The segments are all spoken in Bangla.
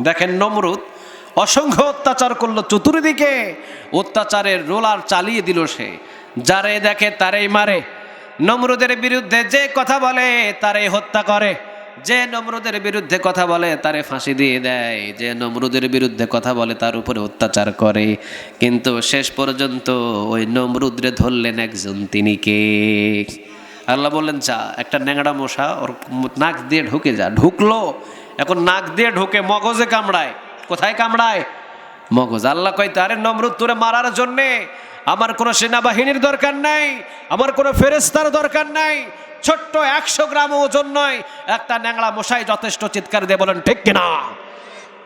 দেখেন নমরুদ অসংখ্য অত্যাচার করলো, চতুর্দিকে অত্যাচারের রোলার চালিয়ে দিল, সে যারে দেখে তারেই মারে। নমরুদের বিরুদ্ধে যে কথা বলে তারে হত্যা করে, যে নমরুদের বিরুদ্ধে কথা বলে তারে ফাঁসি দিয়ে দেয়, যে নমরুদের বিরুদ্ধে কথা বলে তার উপরে অত্যাচার করে। কিন্তু শেষ পর্যন্ত ওই নমরুদরে ধরলেন একজন, তিনি কে? আল্লাহ বললেন যা, একটা ন্যাংড়া মশা ওর নাক দিয়ে ঢুকে যা। ঢুকলো, এখন নাক দিয়ে ঢুকে মগজে কামড়ায়। কোথায় কামড়ায়? মগজ। আল্লাহ কয় তারে নমরুদ তোরে মারার জন্যে আমার কোনো সেনাবাহিনীর দরকার নাই, আমার কোনো ফেরেস্তার দরকার নাই, ছোট্ট 100 গ্রাম ওজন নয়, একটা ন্যাংড়া মশাই যথেষ্ট। চিৎকার দিয়ে বলেন ঠিক কিনা?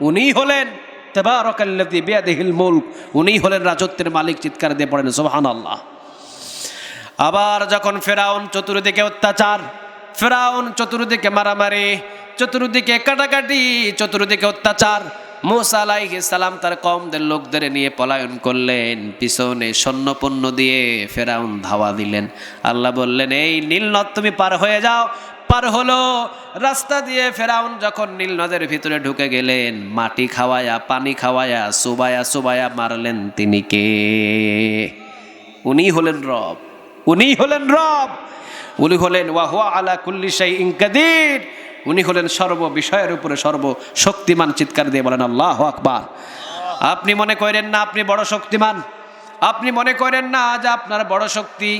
উনি হলেন তাবারাকাল্লাযী বিয়াদিহিল মুলক, উনি হলেন রাজত্বের মালিক। চিৎকার দিয়ে পড়েন সুবহানাল্লাহ। আবার যখন ফেরাউন চতুর্দিকে অত্যাচার, ফেরাউন চতুর্দিকে মারামারি, চতুর্দিকে কাটাকাটি, চতুর্দিকে অত্যাচার, মূসা আলাইহিস সালাম তার কওমদের লোকদের নিয়ে পলায়ন করলেন, পিছনে সৈন্যপণ্য দিয়ে ফেরাউন ধাওয়া দিলেন। আল্লাহ বললেন এই নীল নদ তুমি পার হয়ে যাও। পার হলো রাস্তা দিয়ে। ফেরাউন যখন নীল নদের ভিতরে ঢুকে গেলেন, মাটি খাওয়ায়া, পানি খাওয়ায়া, সুবায়া সুবায়া মারলেন। তিনি কে? উনি হলেন রব, উনি হলেন রব, উনি হলেন ওয়া হুয়া আলা কুল্লি শাইইন কাদির, উনি হলেন সর্ব বিষয়ের উপরে সর্বশক্তিমান। চিৎকার দিয়ে বলেন আল্লাহু আকবার। আপনি মনে করেন না আপনি বড় শক্তিমান, আপনি মনে করেন না যে আপনার বড় শক্তি,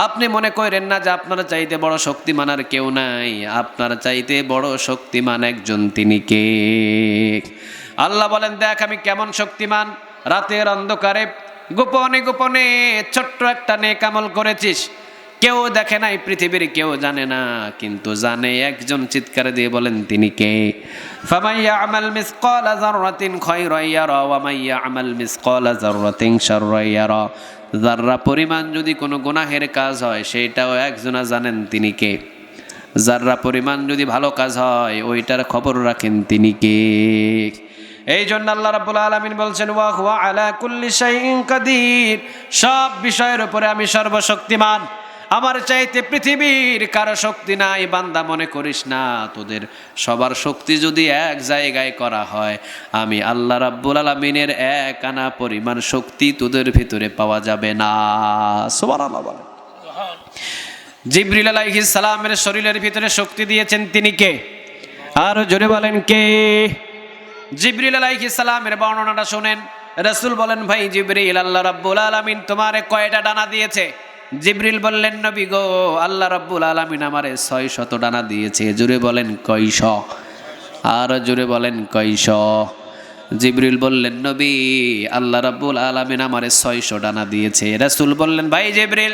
আপনি মনে করেন না যে আপনার চাইতে বড় শক্তিমান আর কেউ নাই। আপনার চাইতে বড় শক্তিমান একজন, তিনি কে? আল্লাহ বলেন দেখ আমি কেমন শক্তিমান। রাতের অন্ধকারে গোপনে গোপনে ছোট্ট একটা নেক আমল করেছিস, কেউ দেখে নাই, পৃথিবীর কেউ জানে না, কিন্তু জানে একজন। চিৎকার দিয়ে বলেন তিনি কে? ফামান ইয়ামাল মিসকালা যাররাতিন খায়রান ইয়ারা ওয়া মান ইয়ামাল মিসকালা যাররাতিন শাররান ইয়ারা। যাররা পরিমাণ যদি কোনো গুনাহের কাজ হয় সেটাও একজনা জানেন, তিনি কে? যাররা পরিমাণ যদি ভালো কাজ হয় ওইটার খবর রাখেন, তিনি কে? এই জন্য আল্লাহ রাব্বুল আলামিন বলছেন ওয়া হুয়া আলা কুল্লি শাইইন কাদির, সব বিষয়ের উপরে আমি সর্বশক্তিমান। আমার চাইতে পৃথিবীর কারো শক্তি নাই। বান্দা মনে করিস না তোদের সবার শক্তি যদি এক জায়গায় করা হয়, আমি আল্লাহ রাব্বুল আলামিনের এক আনা পরিমাণ শক্তি তোদের ভিতরে পাওয়া যাবে না। সুবহানাল্লাহ বলেন। জিবরিল আলাইহিস সালামের শরীরের ভিতরে শক্তি দিয়েছেন, তিনি কে? আর জোরে বলেন কে? জিবরিল আলাইহিস সালামের বর্ণনাটা শুনেন। রাসূল বলেন ভাই জিবরিল, আল্লাহ রাব্বুল আলামিন তোমারে কয়টা ডানা দিয়েছে? জিবরিল বললেন নবী গো, আল্লাহ রাব্বুল আলামিন আমারে 600 ডানা দিয়েছে। জোরে বলেন কয়শ? আর জোরে বলেন কয়শ? জিবরিল বললেন নবী, আল্লাহ রাব্বুল আলামিন আমারে 600 ডানা দিয়েছে। রাসূল বললেন ভাই জিবরিল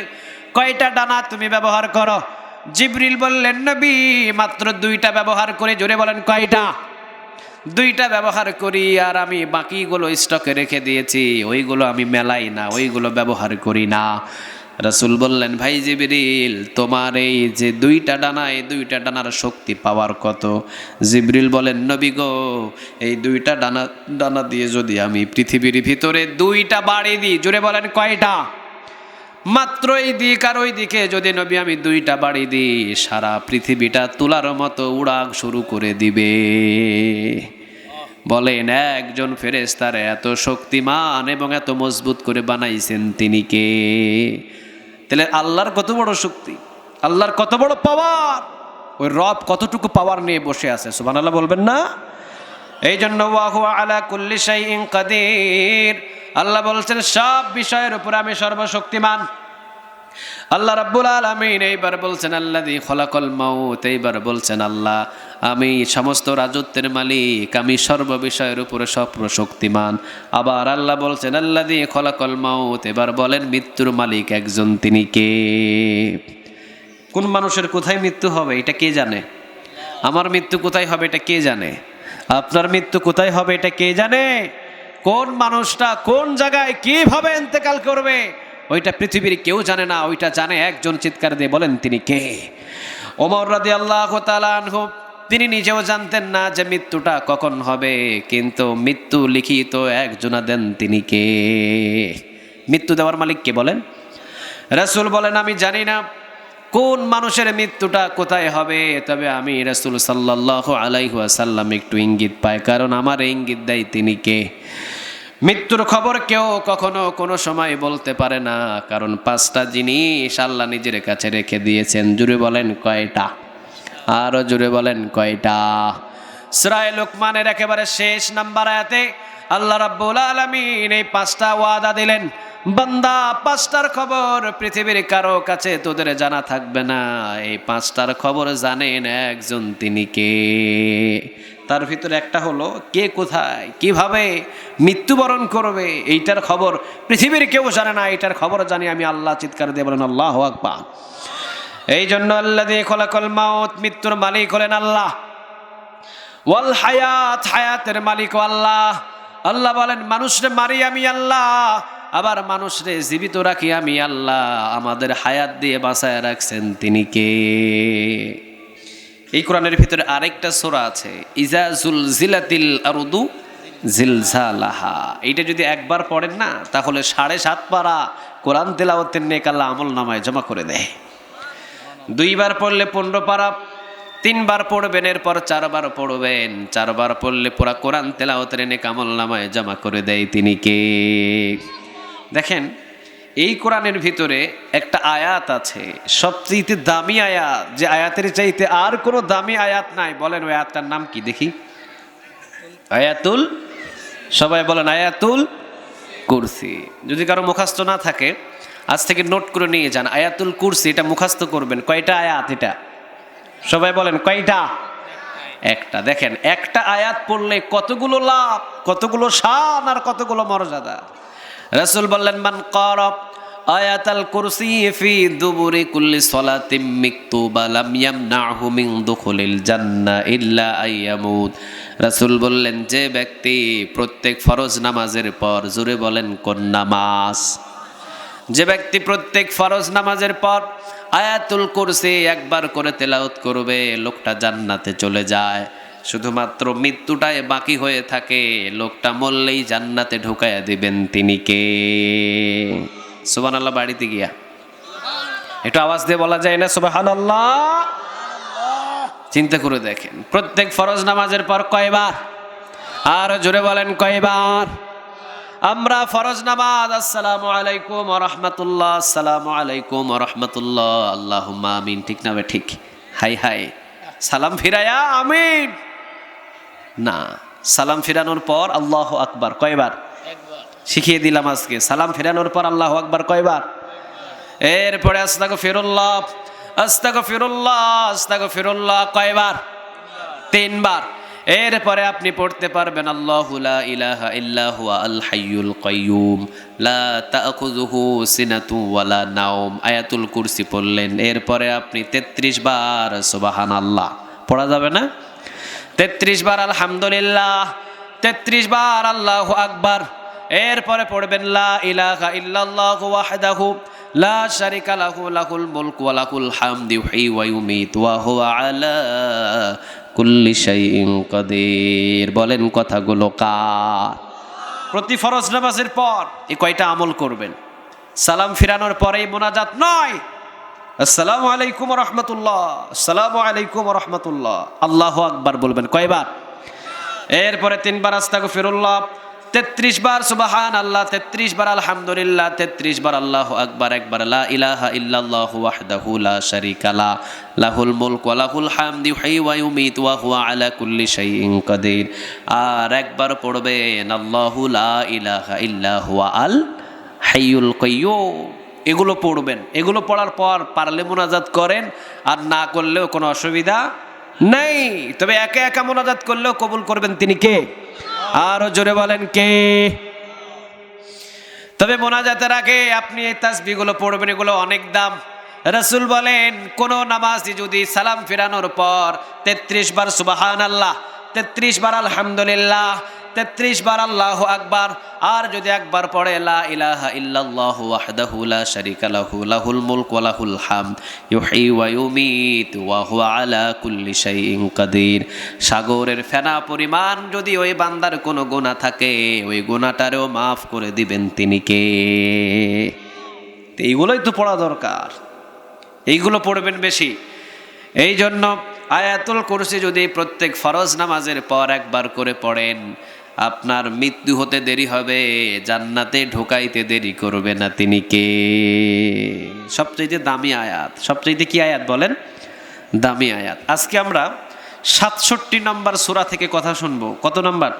কয়টা ডানা তুমি ব্যবহার করো? জিবরিল বললেন নবী মাত্র 2টা ব্যবহার করে। জোরে বলেন কয়টা? 2টা ব্যবহার করি, আর আমি বাকিগুলো স্টকে রেখে দিয়েছি, ওইগুলো আমি মেলাই না, ওইগুলো ব্যবহার করি না। রাসূল বললেন ভাই জিবরিল তোমার এই যে 2টা ডানা, এই 2টা ডানার শক্তি পাওয়ার কত? জিবরিল বলেন নবী গো, এই 2টা ডানা দিয়ে যদি আমি পৃথিবীর ভিতরে 2টা বাড়ি দিই। জোরে বলেন কয়টা? মাত্র এই দিক আর ওই দিকে যদি নবী আমি 2টা বাড়ি দিই, সারা পৃথিবীটা তুলার মতো উড়াক শুরু করে দিবে। বলেন একজন ফেরেশতারে এত শক্তিমান এবং এত মজবুত করে বানাইছেন, তিনি কে? তাহলে আল্লাহর কত বড় শক্তি, আল্লাহর কত বড় পাওয়ার, ওই রব কতটুকু পাওয়ার নিয়ে বসে আছে। সুবহানাল্লাহ বলবেন না? এই জন্য ওয়া হুয়া আলা কুল্লি শাইইন কাদির, আল্লাহ বলছেন সব বিষয়ের উপর আমি সর্বশক্তিমান। আল্লাহ রাব্বুল আলামিন এইবার বলছেন আল্লাযী খলাকাল মাউত, এইবার বলছেন আল্লাহ আমি সমস্ত রাজত্বের মালিক, আমি সর্ব বিষয়ের উপরে সর্বশক্তিমান। আবার আল্লাহ বলছেন আল্লাযী খলাকাল মাউত, এবার বলেন মৃত্যুর মালিক একজন, তিনি কে? কোন মানুষের কোথায় মৃত্যু হবে এটা কে জানে? আমার মৃত্যু কোথায় হবে এটা কে জানে? আপনার মৃত্যু কোথায় হবে এটা কে জানে? কোন মানুষটা কোন জায়গায় কিভাবে ইন্তেকাল করবে ওইটা পৃথিবীর কেউ জানে না, ওইটা জানে একজন। চিৎকার দিয়ে বলেন তিনি কে? ওমর রাদিয়াল্লাহু তাআলা আনহু তিনি নিজেও জানতেন না যে মৃত্যুটা কখন হবে, কিন্তু মৃত্যু লিখিত একজনা দেন, তিনি কে? মৃত্যু দেওয়ার মালিক কে বলেন? রাসূল বলেন আমি জানি না কোন মানুষের মৃত্যুটা কোথায় হবে, তবে আমি রাসূল সাল্লাল্লাহু আলাইহি ওয়াসাল্লাম একটু ইঙ্গিত পাই, কারণ আমার ইঙ্গিত দেয় তিনি কে। মৃত্যুর খবর কেউ কখনো কোনো সময় বলতে পারে না, কারণ 5টা জিনিস আল্লাহ নিজের কাছে রেখে দিয়েছেন। জুড়ে বলেন কয়টা? আরো জুড়ে বলেন কয়টা? সূরা লোকমানের একেবারে শেষ নাম্বার আয়াতে আল্লাহ রাব্বুল আলামিন এই 5টা ওয়াদা দিলেন, বান্দা 5টার খবর পৃথিবীর কারো কাছে তোদের জানা থাকবে না, এই 5টার খবর জানেন একজন, তিনি কে। তার ভিতরে একটা হলো কে কোথায় কিভাবে মৃত্যুবরণ করবে, এইটার খবর পৃথিবীর কেউ জানে না, এইটার খবর জানি আমি আল্লাহ। চিৎকার দিয়ে বলেন আল্লাহু আকবার। এই জন্য আল্লাযী খলাকাল মাউত, মৃত্যুর মালিক হলেন আল্লাহ, ওয়াল হায়াত, হায়াতের মালিক আল্লাহ। আল্লাহ বলেন মানুষরে মারি আমি আল্লাহ, আবার মানুষরে জীবিত রাখি আমি আল্লাহ। আমাদের হায়াত দিয়ে বাঁচায় রাখছেন তিনি কে। এই কোরআনের ভিতরে আরেকটা সূরা আছে, ইজা জুলজিলাতিল আরদু জিলজালাহা। এইটা যদি একবার পড়েন না, তাহলে 7.5 পারা কোরআন তেলাওয়াতের নেক আল্লাহ আমল নামায় জমা করে দেয়। 2 বার পড়লে 15 পারা, 3 বার পড়বেন, এরপর 4 বার পড়বেন, 4 বার পড়লে পুরা কোরআন তেলাওয়াতের নেক আমল নামায় জমা করে দেয় তিনি কে। দেখেন এই কোরআনের ভিতরে একটা আয়াত আছে, সবচেয়ে দামি আয়াত, যে আয়াতের চাইতে আর কোনো দামি আয়াত নাই। বলেন ওই আয়াতটার নাম কি দেখি? আয়াতুল, সবাই বলেন আয়াতুল কুরসি। যদি কারো মুখস্থ না থাকে আজ থেকে নোট করে নিয়ে যান, আয়াতুল কুরসি, এটা মুখস্থ করবেন। কয়টা আয়াত এটা? সবাই বলেন কয়টা? একটা। দেখেন একটা আয়াত পড়লে কতগুলো লাভ, কতগুলো শান আর কতগুলো মর্যাদা। রাসূল বললেন মান ক্বারা আয়াতাল কুরসি ফি দুবুরি কুল্লি সালাতিম মাকতুবা লাম ইয়ামনাহু মিন দুখুলিল জান্নাহ ইল্লা আইয়ামুত। রাসূল বললেন যে ব্যক্তি প্রত্যেক ফরজ নামাজের পর, জোরে বলেন কোন নামাজ, যে ব্যক্তি প্রত্যেক ফরজ নামাজের পর আয়াতুল কুরসি একবার করে তেলাওয়াত করবে, লোকটা জান্নাতে চলে যায়। শুধুমাত্র মৃত্যুটাই বাকি হয়ে থাকে, লোকটা মরলেই জান্নাতে ঢুকাইয়া দিবেন তিনি কে। সুবহানাল্লাহ। বাড়িতে গিয়া একটু আওয়াজ দিয়ে বলা যায় না সুবহানাল্লাহ? চিন্তা করে দেখেন প্রত্যেক ফরজ নামাজের পর কয়বার? আর জোরে বলেন কয়বার? আমরা ফরজ নামাজ আসসালামু আলাইকুম ওয়া রাহমাতুল্লাহ, আসসালামু আলাইকুম ওয়া রাহমাতুল্লাহ, আল্লাহুম্মা আমিন, ঠিক না? ঠিক। হাই হাই সালাম ফিরায়া আমিন না, সালাম ফিরানোর পর আল্লাহু আকবার কয়বার? শিখিয়ে দিলাম আজকে। সালাম ফিরানোর পর আল্লাহু আকবার কয়বার? এরপরে আস্তাগফিরুল্লাহ, আস্তাগফিরুল্লাহ, আস্তাগফিরুল্লাহ কয়বার? 3 বার। এরপরে আপনি পড়তে পারবেন আল্লাহু লা ইলাহা ইল্লা হুয়া আল হাইয়ুল কাইয়ুম লা তাখুযুহু সিনাতু ওয়ালা নাওম, আয়াতুল কুরসি পড়লেন। এরপরে আপনি 33 বার সুবহানাল্লাহ পড়া যাবে না? 33 বার আলহামদুলিল্লাহ, 33 বার আল্লাহু আকবার। এরপরে পড়বেন লা ইলাহা ইল্লাল্লাহু ওয়াহদাহু লা শারিকা লাহু লাহুল মুলকু ওয়া লাহুল হামদু ইউহয়ি ওয়া ইউমীতু ওয়া হুয়া আলা কুল্লি শাইইন কাদির। বলেন কথাগুলো কার? প্রতি ফরজ নামাজের পর এই কয়টা আমল করবেন। সালাম ফিরানোর পরেই মোনাজাত নয়, আসসালামু আলাইকুম ওয়া রাহমাতুল্লাহ, আসসালামু আলাইকুম ওয়া রাহমাতুল্লাহ, আল্লাহু আকবার বলবেন কয়বার? এরপরে 3 বার আস্তাগফিরুল্লাহ, 33 বার সুবহানাল্লাহ, 33 বার আলহামদুলিল্লাহ, 33 বার আল্লাহু আকবার, একবার লা ইলাহা ইল্লাল্লাহু ওয়াহদাহু লা শারীকা লা লাহুল মুলকু ওয়া লাহুল হামদু ইউহয়ি ওয়া ইউমীতু ওয়া হুয়া আলা কুল্লি শাইইন কাদির। আর একবার পড়বেন আল্লাহু লা ইলাহা ইল্লা হুয়া আল হাইয়ুল কাইয়ুম। এগুলো পড়বেন। এগুলো পড়ার পর পারলে মোনাজাত করেন, আর না করলেও কোনো অসুবিধা নেই। তবে একা একা মোনাজাত করলেও কবুল করবেন তিনি কে? আরো জোরে বলেন কে? তবে মোনাজাতের আগে আপনি এই তাসবিহগুলো পড়বেন, এগুলো অনেক দাম। রাসূল বলেন কোন নামাজি যদি সালাম ফিরানোর পর 33 বার সুবহানাল্লাহ, 33 বার আলহামদুলিল্লাহ, 33 বার আল্লাহু আকবার, আর যদি একবার পড়ে লা ইলাহা ইল্লাল্লাহু ওয়াহদাহু লা শারীকা লাহু লাহুল মুলকু ওয়া লাহুল হামদ ইউহয়ি ওয়া ইউমীতু ওয়া হুয়া আলা কুল্লি শাইইন কাদির, সাগরের ফেনা পরিমাণ যদি ওই বান্দার কোনো গুনাহ থাকে, ওই গুনাহটারও মাফ করে দিবেন তিনি কে? এইগুলোই তো পড়া দরকার। এইগুলো পড়বেন বেশি। এই জন্য আয়াতুল কুরসি যদি প্রত্যেক ফরজ নামাজের পর একবার করে পড়েন, আপনার মৃত্যু হতে দেরি হবে, জান্নাতে ঢোকাইতে দেরি করবে না। তিনি কে? সবচাইতে দামি আয়াত। সবচাইতে কি আয়াত বলেন? দামি আয়াত। আজকে আমরা 67 নম্বর সূরা থেকে কথা শুনবো। কত নাম্বার?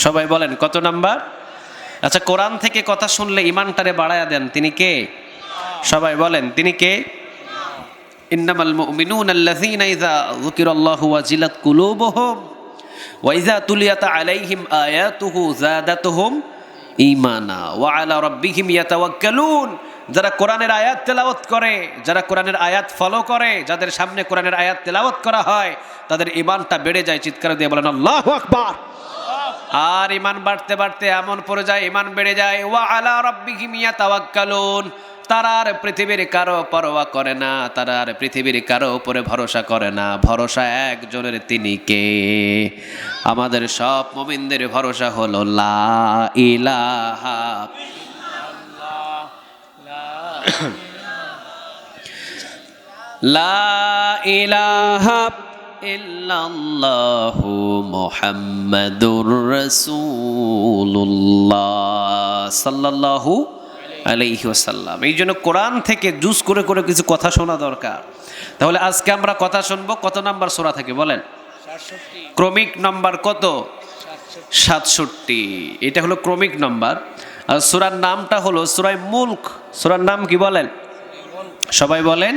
সবাই বলেন কত নাম্বার? আচ্ছা, কোরআন থেকে কথা শুনলে ইমানটারে বাড়ায়া দেন। তিনি কে? সবাই বলেন তিনি কে? ইন্নামাল মুমিনুনা আল্লাযীনা ইযা যুকিরাল্লাহু ওয়াজিলাত কুলুবুহুম ওয়া ইযা তুলিয়াত আলাইহিম আয়াতুহু যাদাতুহুম ঈমানা ওয়া আলা রাব্বিহিম ইয়াতাওয়াক্কালুন। যারা কোরআনের আয়াত তেলাওয়াত করে, যারা কোরআনের আয়াত ফলো করে, যাদের সামনে কোরআনের আয়াত তেলাওয়াত করা হয়, তাদের ঈমানটা বেড়ে যায়। চিৎকার দিয়ে বলেন আল্লাহু আকবার। আর ঈমান বাড়তে বাড়তে এমন পর্যায়ে ঈমান বেড়ে যায়, ওয়া আলা রাব্বিহিম ইয়াতাওয়াক্কালুন। তারা আর পৃথিবীর কারো পরোয়া করে না, তারা আর পৃথিবীর কারো উপরে ভরসা করে না। ভরসা একজনের, তিনি কে? আমাদের সব মুমিনদের ভরসা হলো লা ইলাহা লা ইলাহা ইল্লাল্লাহু মুহাম্মাদুর রাসূলুল্লাহ সাল্লাল্লাহু আলাইহি ওয়াসাল্লাম। এই জন্য কোরআন থেকে জুস করে করে কিছু কথা শোনা দরকার। তাহলে আজকে আমরা কথা শুনবো কত নাম্বার সূরা থেকে বলেন? ক্রমিক নাম্বার কত? 67। এটা হলো ক্রমিক নাম্বার। আর সূরার নামটা হলো সূরা মুলক। সূরার নাম কি বলেন? সবাই বলেন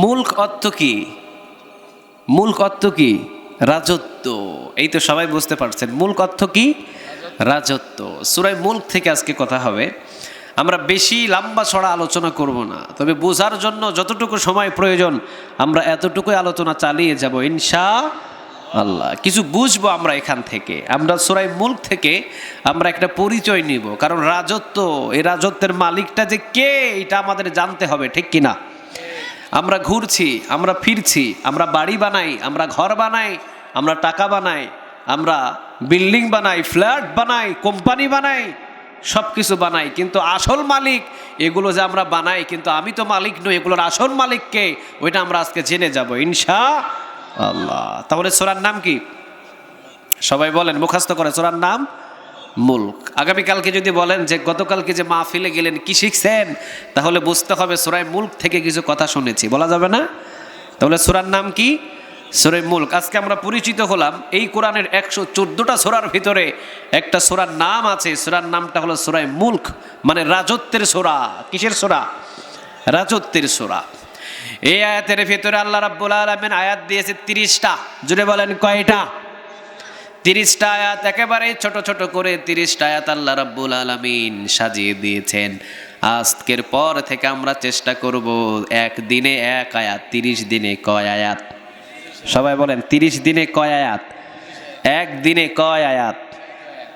মুলক অর্থ কি? মুলক অর্থ কি? রাজত্ব। এই তো সবাই বুঝতে পারছেন, মুলক অর্থ কি? রাজত্ব। সূরা মুলক থেকে আজকে কথা হবে। আমরা বেশি লম্বা ছড়া আলোচনা করব না, তবে বোঝার জন্য যতটুকু সময় প্রয়োজন আমরা এতটুকুই আলোচনা চালিয়ে যাব ইনশাআল্লাহ। কিছু বুঝবো আমরা এখান থেকে। আমরা সূরা মুলক থেকে আমরা একটা পরিচয় নিব, কারণ রাজত্ব, এই রাজত্বের মালিকটা যে কে এটা আমাদের জানতে হবে, ঠিক কিনা? আমরা ঘুরছি, আমরা ফিরছি, আমরা বাড়ি বানাই, আমরা ঘর বানাই, আমরা টাকা বানাই, আমরা বিল্ডিং বানাই, ফ্ল্যাট বানাই, কোম্পানি বানাই, সব কিছু বানাই, কিন্তু আসল মালিক এগুলো যে আমরা বানাই, কিন্তু আমি তো মালিক নই, এগুলোর আসল মালিককে ওইটা আমরা আজকে জেনে যাব ইনশাআল্লাহ। তাহলে সূরার নাম কি? সবাই বলেন, মুখস্থ করে। সূরার নাম মুলক। আগামীকালকে যদি বলেন যে গতকালকে যে মাহফিলে গেলেন কি শিখছেন, তাহলে বুঝতে হবে সূরা মুলক থেকে কিছু কথা শুনেছি, বলা যাবে না। তাহলে সূরার নাম কি? সূরা মুলক। আজকে আমরা পরিচিত হলাম এই কোরআনের 114টা সূরার ভিতরে একটা সূরার নাম আছে, সূরার নামটা হলো সূরা মুলক, মানে রাজত্বের সূরা। কিসের সূরা? রাজত্বের সূরা। এই আয়াতের ভিতরে আল্লাহ রাব্বুল আলামিন আয়াত দিয়েছে 30টা। জুড়ে বলেন কয়টা? 30টা আয়াত, একেবারে ছোট ছোট করে 30টা আয়াত আল্লাহ রাব্বুল আলামিন সাজিয়ে দিয়েছেন। আজকের পর থেকে আমরা চেষ্টা করব একদিনে এক আয়াত। 30 দিনে কয় আয়াত? সবাই বলেন 30 দিনে কয় আয়াত? একদিনে কয় আয়াত?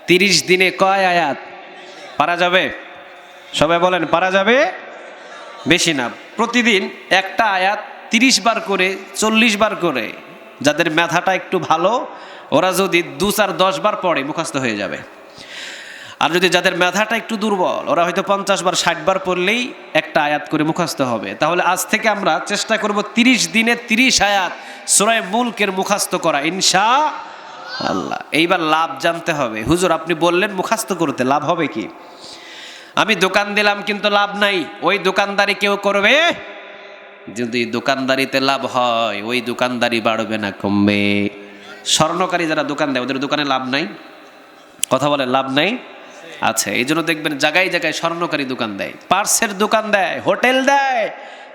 30 দিনে কয় আয়াত? পারা যাবে? সবাই বলেন পারা যাবে? বেশি না, প্রতিদিন একটা আয়াত 30 বার করে, 40 বার করে। যাদের মেধাটা একটু ভালো ওরা যদি 2-4-10 বার পড়ে মুখস্থ হয়ে যাবে। আর যদি যাদের মেধাটা একটু দুর্বল ওরা হয়তো 50 বার 60 বার পড়লেই একটা আয়াত করে মুখস্থ হবে। তাহলে আজ থেকে আমরা চেষ্টা করব 30 দিনে 30 আয়াত সূরা মুলকের মুখস্থ করা ইনশাআল্লাহ। এইবার লাভ জানতে হবে। হুজুর আপনি বললেন মুখস্থ করতে, লাভ হবে কি? আমি দোকান দিলাম কিন্তু লাভ নাই, ওই দোকানদারি কেউ করবে? যদি দোকানদারিতে লাভ হয় ওই দোকানদারি বাড়বে না কমবে? স্বর্ণকারী যারা দোকান দেয় ওদের দোকানে লাভ নাই? কথা বলে লাভ নাই? আচ্ছা, এই জন্য দেখবেন জায়গায় জায়গায় স্বর্ণকারী দোকান দেয়, পার্সের দোকান দেয়, হোটেল দেয়।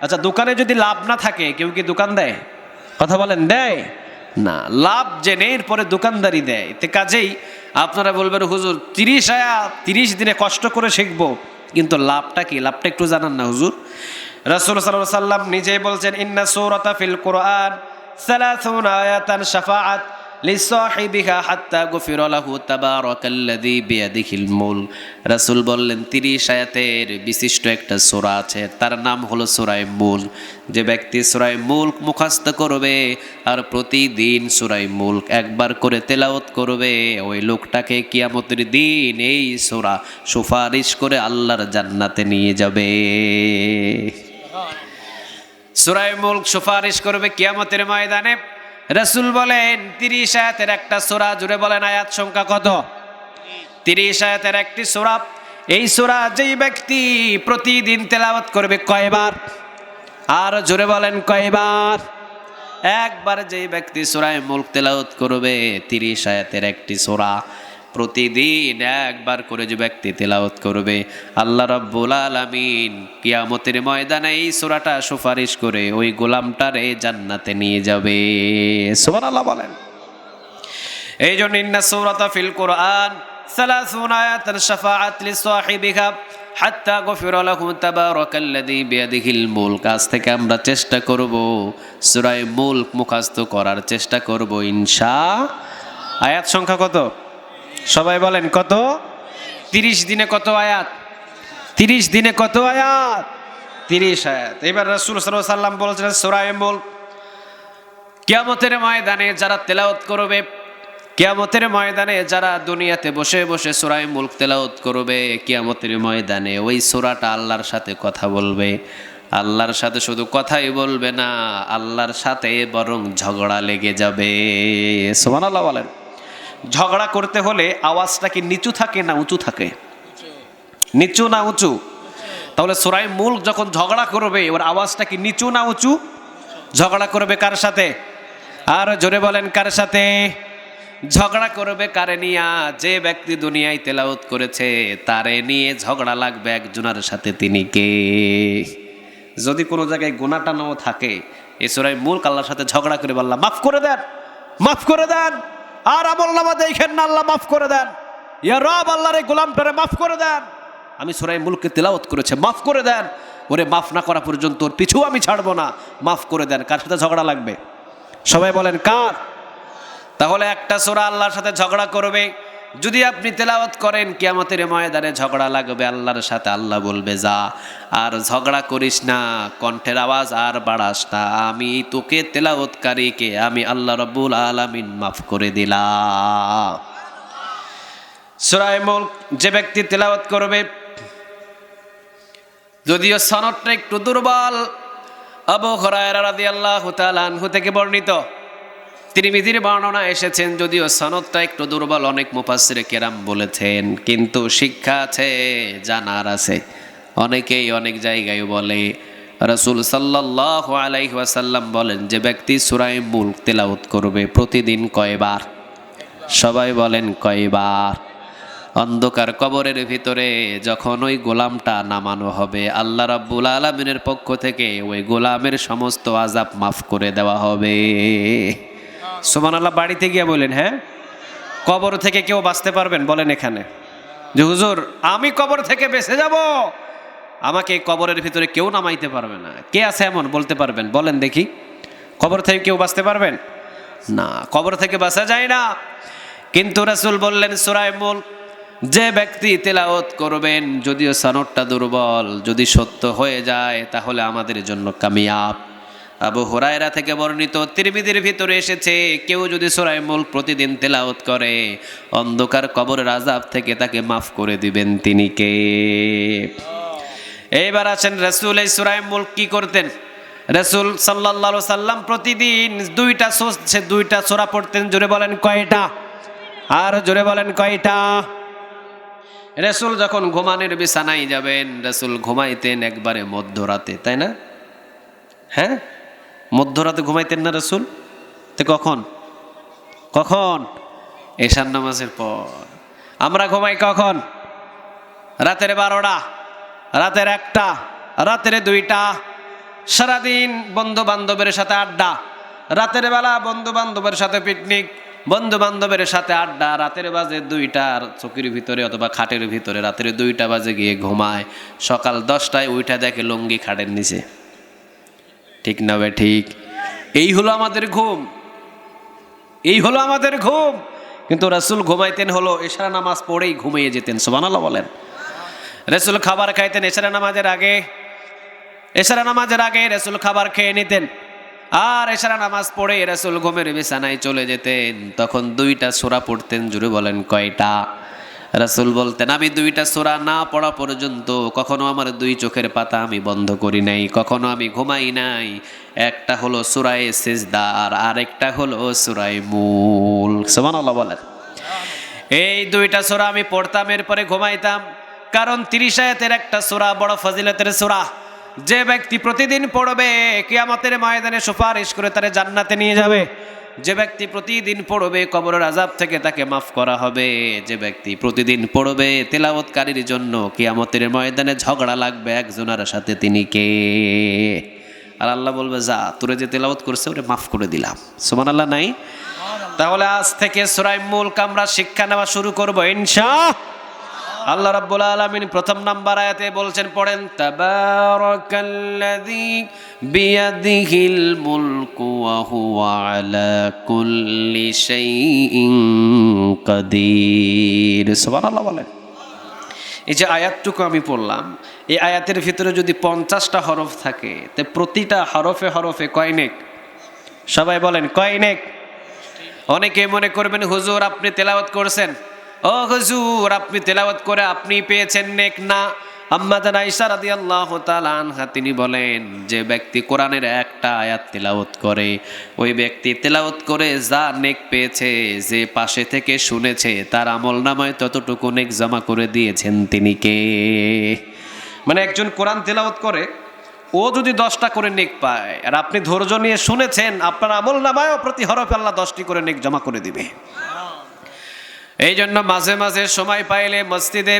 আচ্ছা, দোকানে যদি লাভ না থাকে কেউ কি দোকান দেয়? কথা বলেন দেয় না। লাভ জেনে এরপরে দোকানদারি দেয়। তে কাজেই আপনারা বলবেন হুজুর 30 আয়াত 30 দিনে কষ্ট করে শিখবো, কিন্তু লাভটা কি? লাভটা একটু জানান না হুজুর। রাসূল সাল্লাল্লাহু আলাইহি সাল্লাম নিজেই বলছেন ইন্না সূরাতা ফিল কুরআন 30 আয়াতান শাফাআত লিসাহিবিহা হাত্তা গুফিরা লাহু তাবারাকাল্লাযী বিয়াদিহিল মুলক। রাসূল বললেন 30 আয়াতের বিশিষ্ট একটা সূরা আছে, তার নাম হলো সূরা মুলক। যে ব্যক্তি সূরা মুলক মুখস্থ করবে আর প্রতিদিন সূরা মুলক একবার করে তেলাওয়াত করবে, ওই লোকটাকে কিয়ামতের দিন এই সূরা সুপারিশ করে আল্লাহর জান্নাতে নিয়ে যাবে। সূরা মুলক সুপারিশ করবে কিয়ামতের ময়দানে। রাসূল বলেন 30 আয়াতের একটা সূরা, জুড়ে বলেন আয়াত সংখ্যা কত? 30 আয়াতের একটি সূরা। এই সূরা যেই ব্যক্তি প্রতিদিন তেলাওয়াত করবে কয়বার? আর জোরে বলেন কয়বার? একবার। যেই ব্যক্তি সূরা মুলক তেলাওয়াত করবে 30 আয়াতের একটি সূরা, প্রতিদিন একবার করে যে ব্যক্তি তেলাওয়াত করবে, আল্লাহ রাব্বুল আলামিন কিয়ামতের ময়দানে এই সূরাটা সুপারিশ করে ওই গোলামটারে জান্নাতে নিয়ে যাবে। সুবহানাল্লাহ বলেন। এই জন্য ইন্না সূরাতা ফিল কুরআন 30 আয়াতান শাফাআত লিসাহিবিহা হাত্তা গফিরা লাহু তাবারাকাল্লাযী বিয়াদিহিল মুলক। আজ থেকে আমরা চেষ্টা করব সূরা মুলক মুখস্থ করার চেষ্টা করব ইনশাআল্লাহ। আয়াত সংখ্যা কত? সবাই বলেন কত? 30 দিনে কত আয়াত? 30 দিনে কত আয়াত? 30 আয়াত। এবার রাসূল সাল্লাল্লাহু আলাইহি ওয়াসাল্লাম বলেছেন সূরা মুলক কিয়ামতের ময়দানে যারা তেলাওয়াত করবে, কিয়ামতের ময়দানে যারা দুনিয়াতে বসে বসে সূরা মুলক তেলাওয়াত করবে, কিয়ামতের ময়দানে ওই সূরাটা আল্লাহর সাথে কথা বলবে। আল্লাহর সাথে শুধু কথাই বলবে না, আল্লাহর সাথে বরং ঝগড়া লেগে যাবে। সুবহানাল্লাহ বলেন। ঝগড়া করতে হলে আওয়াজটা কি নিচু থাকে না উঁচু থাকে? নিচু না উঁচু? তাহলে সূরা মুলক যখন ঝগড়া করবে ওর আওয়াজটা কি নিচু না উঁচু? ঝগড়া করবে কার সাথে? আর জোরে বলেন কার সাথে? ঝগড়া করবে কারে নিয়া? যে ব্যক্তি দুনিয়ায় তেলাওয়াত করেছে তারে নিয়ে ঝগড়া লাগবে একজনের সাথে। তিনি কে? যদি কোনো জায়গায় গুনাহটা নাও থাকে, এই সূরা মুলক আল্লাহর সাথে ঝগড়া করে আল্লাহ মাফ করে দেন, মাফ করে দেন। আর আমলনামা দেখেন না, আল্লাহ মাফ করে দেন। ইয়া রব, আল্লাহর এই গোলামটারে মাফ করে দেন, আমি সূরা মুলকে তেলাওয়াত করেছে, মাফ করে দেন। ওরে মাফ না করা পর্যন্ত ওর পিছু আমি ছাড়বো না, মাফ করে দেন। কার সাথে ঝগড়া লাগবে? সবাই বলেন কার? তাহলে একটা সূরা আল্লাহর সাথে ঝগড়া করবে যদি আপনি তেলাওয়াত করেন, কিয়ামতের ময়দানে ঝগড়া লাগবে আল্লাহর সাথে। আল্লাহ বলবে যা আর ঝগড়া করিস না, কণ্ঠের আওয়াজ আর বাড়াস না, আমি তোকে তেলাওয়াতকারীকে আমি আল্লাহ রাব্বুল আলামিন মাফ করে দিলাম। সূরা মুলক যে ব্যক্তি তেলাওয়াত করবে, যদিও সনদটা একটু দুর্বল, আবু হুরায়রা রাদিয়াল্লাহু তাআলা আনহু থেকে বর্ণিত, তিরমিজির বর্ণনা এসেছেন, যদিও সনদটা একটু দুর্বল, অনেক মুফাসসিরে কেরাম বলেছেন, কিন্তু শিক্ষা আছে, জানার আছে। অনেকেই অনেক জায়গায় বলে, রাসূল সাল্লাল্লাহু আলাইহি ওয়াসাল্লাম বলেন যে ব্যক্তি সূরা মুলক তেলাওয়াত করবে প্রতিদিন কয়বার? সবাই বলেন কয়বার? অন্ধকার কবরের ভিতরে যখন ওই গোলামটা নামানো হবে, আল্লাহ রাব্বুল আলামিনের পক্ষ থেকে ওই গোলামের সমস্ত আযাব মাফ করে দেওয়া হবে। সুবহানাল্লাহ। বাড়িতে গিয়ে বলেন, হ্যাঁ কবর থেকে কেউ বাঁচতে পারবেন? বলেন এখানে যে হুজুর আমি কবর থেকে বেঁচে যাব, আমাকে কবরের ভিতরে কেউ নামাইতে পারবে না। কে আছে এমন? বলতে পারবেন? বলেন দেখি, কবর থেকে কেউ বাঁচতে পারবেন? না, কবর থেকে বাঁচা যায় না। কিন্তু রাসূল বললেন সূরা মুলক যে ব্যক্তি তেলাওয়াত করবেন, যদিও সনদটা দুর্বল, যদি সত্য হয়ে যায় তাহলে আমাদের জন্য কামিয়াব। আবু হুরায়রা থেকে বর্ণিত, তিরমিজির ভিতরে এসেছে, কেউ যদি সূরা মুলক প্রতিদিন তেলাওয়াত করে, অন্ধকার কবরের আযাব থেকে তাকে মাফ করে দিবেন। তিনি কে? এইবার আছেন রাসূল এই সূরা মুলক কি করতেন? রাসূল সাল্লাল্লাহু আলাইহি সাল্লাম প্রতিদিন দুইটা সূরা পড়তেন। জোরে বলেন কয়টা? আর জোরে বলেন কয়টা? রাসূল যখন ঘুমানোর বিছানায় যাবেন, রাসূল ঘুমাইতেন একবারে মধ্যরাতে, তাই না? হ্যাঁ, মধ্যরাতে ঘুমাইতেন না রাসূল? তো কখন? কখন? এশার নামাজের পর। আমরা ঘুমাই কখন? রাতের 12টা, রাতের 1টা, রাতের 2টা। সারাদিন বন্ধু বান্ধবের সাথে আড্ডা, রাতের বেলা বন্ধু বান্ধবের সাথে পিকনিক, বন্ধু বান্ধবের সাথে আড্ডা, রাতের বাজে 2টার চৌকির ভিতরে অথবা খাটের ভিতরে রাতের 2টা বাজে গিয়ে ঘুমায়, সকাল 10টায় উঠে দেখে লুঙ্গি খাটের নিচে। ঠিক না বে ঠিক? এই হলো আমাদের ঘুম, এই হলো আমাদের ঘুম। কিন্তু রাসূল ঘুমাইতেন হলো এশার নামাজ পড়েই ঘুমিয়ে যেতেন। সুবহানাল্লাহ বলেন। রাসূল খাবার খাইতেন এশার নামাজের আগে, এশার নামাজের আগে রাসূল খাবার খেয়ে নিতেন, আর এশার নামাজ পড়ে রাসূল ঘুমের বিছানায় চলে যেতেন। তখন 2টা সূরা পড়তেন। জুড়ে বলেন কয়টা? রাসূল বলতেন, আমি দুইটা সূরা না পড়া পর্যন্ত কখনো আমার দুই চোখের পাতা আমি বন্ধ করি নাই, কখনো আমি ঘুমাই নাই। একটা হলো সূরায়ে সিজদা আর আরেকটা হলো সূরায়ে মূল। সুবহানাল্লাহ বলেন। এই দুইটা সূরা আমি পড়তাম, এরপরে ঘুমাইতাম। কারণ 30 আয়াতের একটা সূরা বড় ফজিলতের সূরা। যে ব্যক্তি প্রতিদিন পড়বে কিয়ামতের ময়দানে সুপারিশ করে তারে জান্নাতে নিয়ে যাবে। যে ব্যক্তি প্রতিদিন পড়বে কবরের আযাব থেকে তাকে মাফ করা হবে। যে ব্যক্তি প্রতিদিন পড়বে তেলাওয়াতকারীর জন্য কিয়ামতের ময়দানে ঝগড়া লাগবে একজনের সাথে, তিনি কে? আর আল্লাহ বলবে, যা তোরে যে তেলাওয়াত করছে ওরে মাফ করে দিলাম। সুবহানাল্লাহ নাই? তাহলে আজ থেকে সূরা মুলক আমরা শিক্ষা নেওয়া শুরু করব ইনশাআল্লাহ। রাব্বুল আলামিন প্রথম নাম্বার আয়াতে বলছেন, পড়েন, তাবারাকাল্লাযী বিয়াদিহিল মুলকু ওয়া হুয়া আলা কুল্লি শাইইন কাদির। সুবহানাল্লাহ বলেন। এই যে আয়াতটুকু আমি পড়লাম, এই আয়াতের ভিতরে যদি 50টা হরফ থাকে, তে প্রতিটা হরফে হরফে কয় নেক? সবাই বলেন, কয় নেক? অনেকে মনে করবেন, হুজুর আপনি তেলাওয়াত করছেন, ও হুজুর আপনি তেলাওয়াত করে আপনি পেয়েছেন নেক। না, আম্মা জান আয়েশা রাদিয়াল্লাহু তাআলা আনহা তিনি বলেন, যে ব্যক্তি কোরআনের একটা আয়াত তেলাওয়াত করে, ওই ব্যক্তি তেলাওয়াত করে যা নেক পেয়েছে, যে পাশে থেকে শুনেছে তার আমলনামায় ততটুকু নেক জমা করে দিয়েছেন তিনি কে? মানে একজন কোরআন তেলাওয়াত করে, ও যদি 10টা করে নেক পায়, আর আপনি ধৈর্য নিয়ে শুনেছেন, আপনার আমলনামায়ও প্রতি হরফে আল্লাহ 10টি করে নেক জমা করে দিবে। এই জন্য মাঝে মাঝে সময় পাইলে মসজিদে,